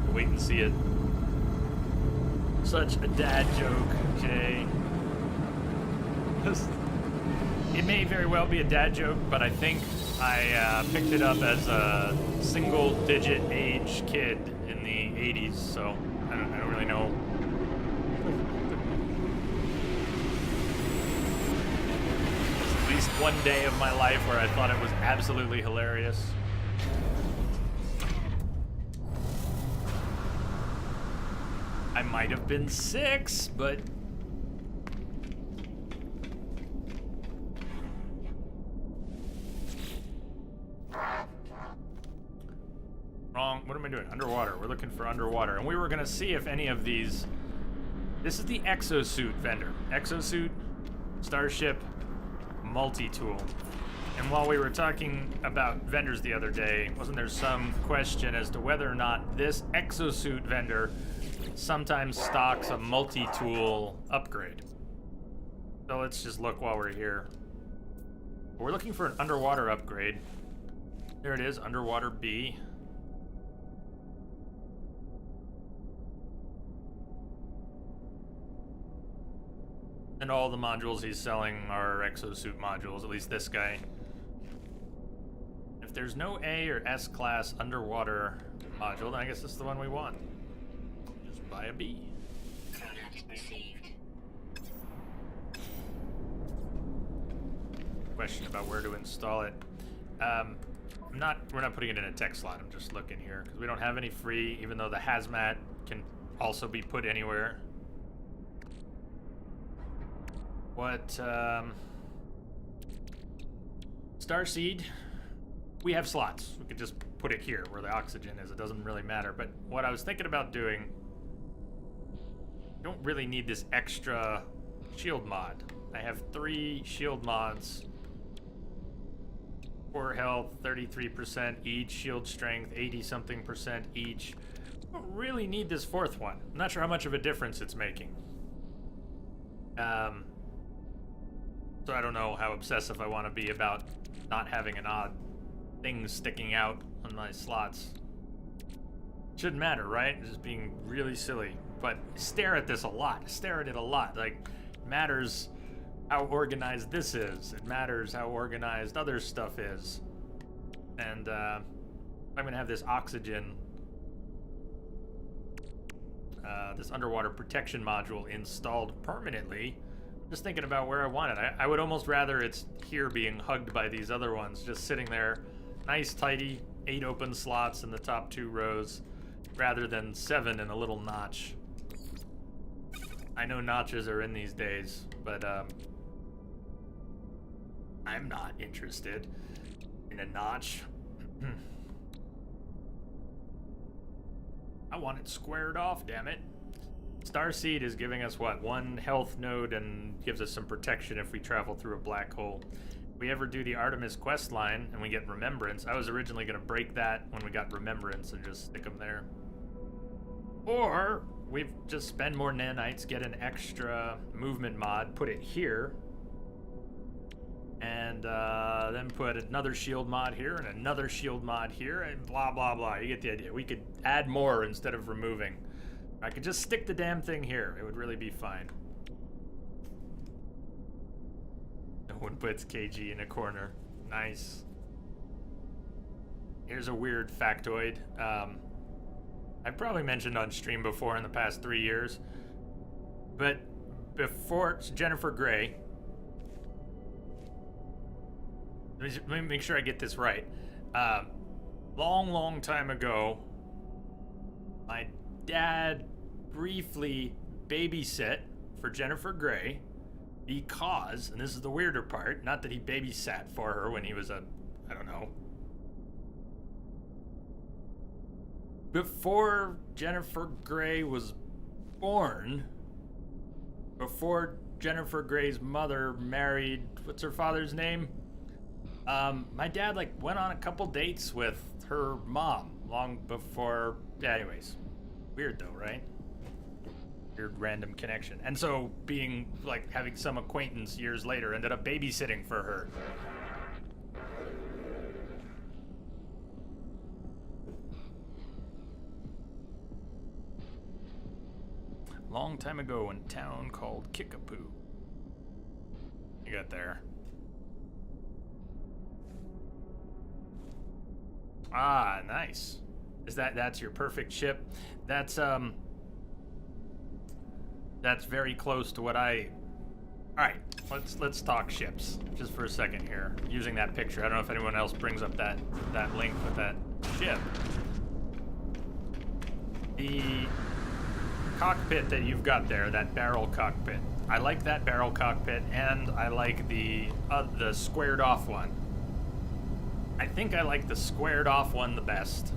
We'll wait and see it. Such a dad joke, Jay. It may very well be a dad joke, but I think I picked it up as a single-digit age kid in the 80s, so I don't really know. There's at least one day of my life where I thought it was absolutely hilarious. I might have been 6, but... Wrong. What am I doing? Underwater. We're looking for underwater. And we were going to see if any of these... This is the exosuit vendor. Exosuit, Starship, multi-tool. And while we were talking about vendors the other day, wasn't there some question as to whether or not this exosuit vendor sometimes stocks a multi-tool upgrade? So let's just look while we're here. We're looking for an underwater upgrade. There it is, underwater B. And all the modules he's selling are exosuit modules, at least this guy. If there's no A or S class underwater module, then I guess this is the one we want. Just buy a B. Product received. Question about where to install it. We're not putting it in a tech slot. I'm just looking here because we don't have any free, even though the hazmat can also be put anywhere. What, Starseed, we have slots. We could just put it here where the oxygen is. It doesn't really matter. But what I was thinking about doing, I don't really need this extra shield mod. I have 3 shield mods. 4 health, 33% each, shield strength, 80-something% each. I don't really need this 4th one. I'm not sure how much of a difference it's making. So I don't know how obsessive I want to be about not having an odd thing sticking out on my slots. Shouldn't matter, right? It's just being really silly. But stare at this a lot. Stare at it a lot. Like, it matters how organized this is. It matters how organized other stuff is. And I'm gonna have this oxygen, this underwater protection module installed permanently. Just thinking about where I want it. I would almost rather it's here being hugged by these other ones, just sitting there, nice, tidy, 8 open slots in the top 2 rows, rather than 7 in a little notch. I know notches are in these days, but I'm not interested in a notch. I want it squared off, damn it. Starseed is giving us, what, 1 health node and gives us some protection if we travel through a black hole. If we ever do the Artemis quest line and we get Remembrance, I was originally going to break that when we got Remembrance and just stick them there. Or we just spend more nanites, get an extra movement mod, put it here, and then put another shield mod here and another shield mod here, and blah, blah, blah. You get the idea. We could add more instead of removing. I could just stick the damn thing here. It would really be fine. No one puts KG in a corner. Nice. Here's a weird factoid. I've probably mentioned on stream before in the past 3 years. But before Jennifer Grey... Let me make sure I get this right. Long time ago, my dad briefly babysat for Jennifer Grey because, and this is the weirder part, not that he babysat for her when he was I don't know. Before Jennifer Grey was born, before Jennifer Grey's mother married, what's her father's name? My dad like went on a couple dates with her mom long before. Yeah, anyways, weird though, right? Weird random connection. And so being like having some acquaintance years later ended up babysitting for her. Long time ago in a town called Kickapoo. You got there. Ah, nice. That's your perfect ship? That's very close to what I. All right, let's talk ships just for a second here. Using that picture, I don't know if anyone else brings up that link with that ship. The cockpit that you've got there, that barrel cockpit. I like that barrel cockpit, and I like the squared off one. I think I like the squared off one the best.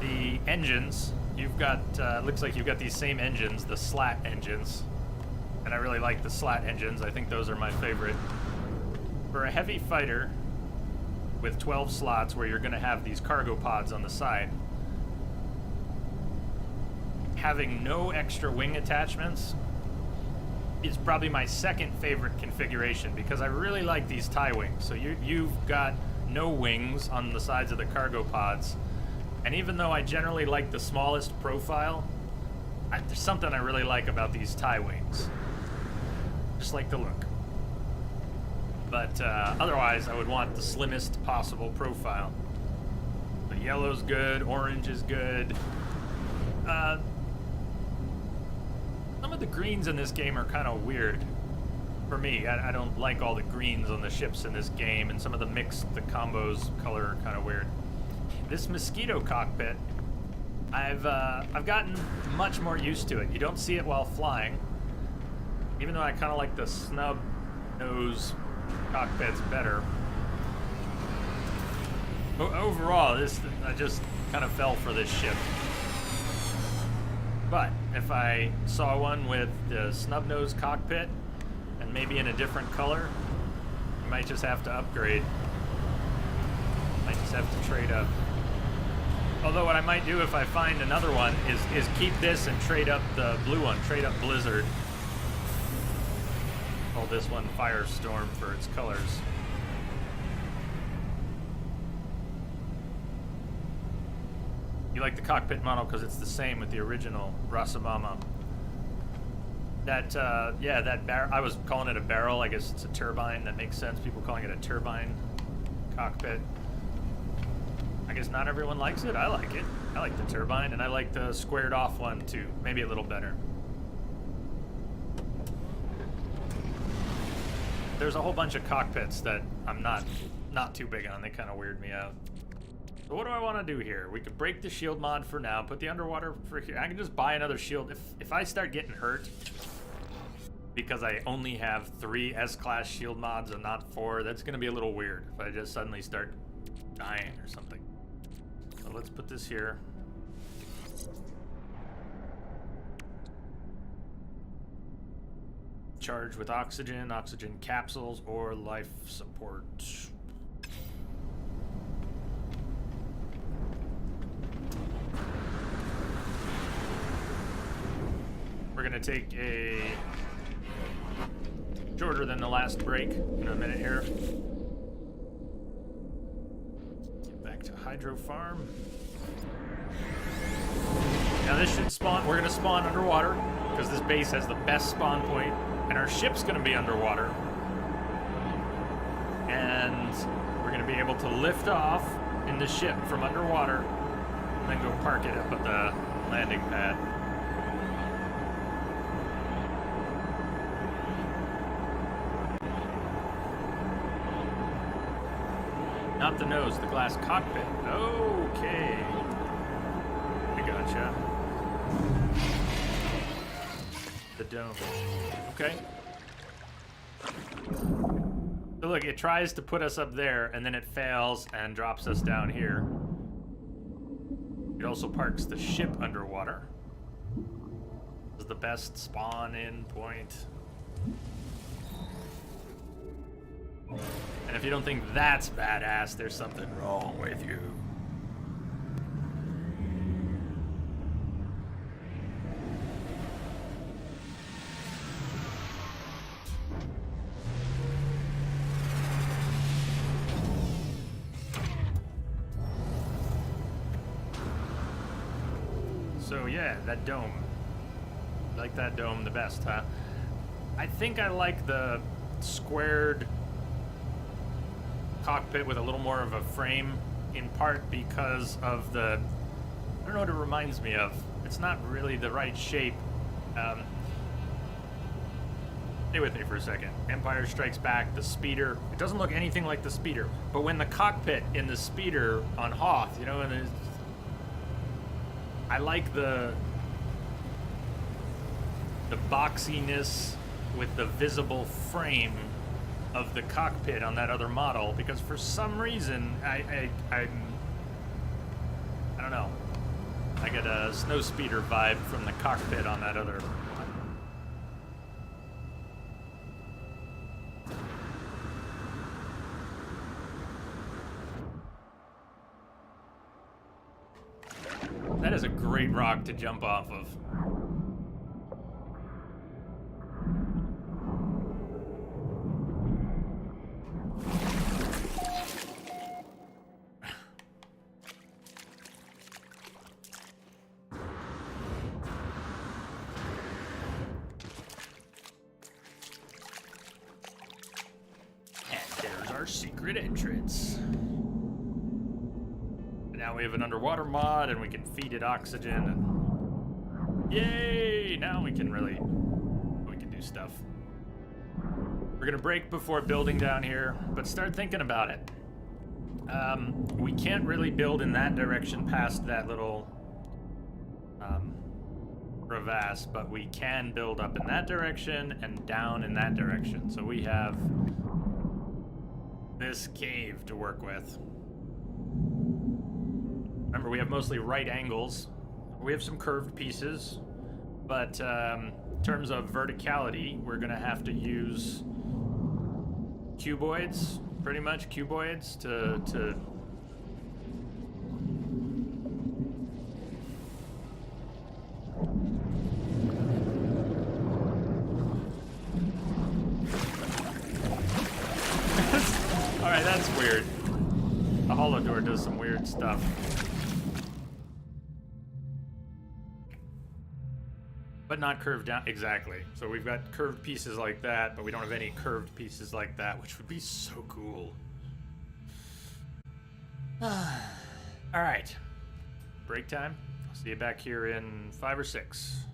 The engines, you've got, looks like you've got these same engines, the slat engines. And I really like the slat engines. I think those are my favorite. For a heavy fighter with 12 slots where you're going to have these cargo pods on the side, having no extra wing attachments is probably my second favorite configuration because I really like these tie wings. So you've got no wings on the sides of the cargo pods. And even though I generally like the smallest profile, there's something I really like about these tie wings. Just like the look. But otherwise, I would want the slimmest possible profile. The yellow's good, orange is good. Some of the greens in this game are kind of weird for me. I don't like all the greens on the ships in this game, and some of the combos color are kind of weird. This Mosquito cockpit, I've gotten much more used to it. You don't see it while flying, even though I kind of like the snub nose cockpits better. Overall, I just kind of fell for this ship. But if I saw one with the snub nose cockpit and maybe in a different color, you might just have to upgrade. Might just have to trade up. Although what I might do if I find another one is keep this and trade up the blue one, trade up Blizzard. Call this one Firestorm for its colors. You like the cockpit model because it's the same with the original Rasabama. That barrel, I was calling it a barrel, I guess it's a turbine, that makes sense. People calling it a turbine cockpit. I guess not everyone likes it, I like it. I like the turbine, and I like the squared off one too, maybe a little better. There's a whole bunch of cockpits that I'm not too big on, they kind of weird me out. So what do I want to do here? We could break the shield mod for now, put the underwater for here. I can just buy another shield. If I start getting hurt because I only have 3 S-class shield mods and not 4, that's going to be a little weird if I just suddenly start dying or something. So let's put this here. Charge with oxygen capsules, or life support. We're gonna take a shorter than the last break in a minute here. Get back to Hydro Farm. Now this should spawn, we're gonna spawn underwater because this base has the best spawn point, and our ship's gonna be underwater. And we're gonna be able to lift off in the ship from underwater and then go park it up at the landing pad. Not the nose, the glass cockpit. Okay. I gotcha. The dome. Okay. So look, it tries to put us up there, and then it fails and drops us down here. It also parks the ship underwater. This is the best spawn-in point. And if you don't think that's badass, there's something wrong with you. So yeah, that dome. I like that dome the best, huh? I think I like the squared cockpit with a little more of a frame, in part because of the, I don't know what it reminds me of. It's not really the right shape. Stay with me for a second. Empire Strikes Back, the speeder. It doesn't look anything like the speeder, but when the cockpit in the speeder on Hoth, you know, and I like the boxiness with the visible frame of the cockpit on that other model, because for some reason I don't know, I get a snowspeeder vibe from the cockpit on that other. That is a great rock to jump off of. And there's our secret entrance. Now we have an underwater mod, and we can feed it oxygen. And yay! Now we can do stuff. We're gonna break before building down here, but start thinking about it. We can't really build in that direction past that little crevasse, but we can build up in that direction and down in that direction. So we have this cave to work with. Remember, we have mostly right angles. We have some curved pieces, but in terms of verticality, we're gonna have to use cuboids, pretty much cuboids to all right, that's weird. The hollow door does some weird stuff. But not curved down, exactly. So we've got curved pieces like that, but we don't have any curved pieces like that, which would be so cool. All right, break time. I'll see you back here in 5 or 6.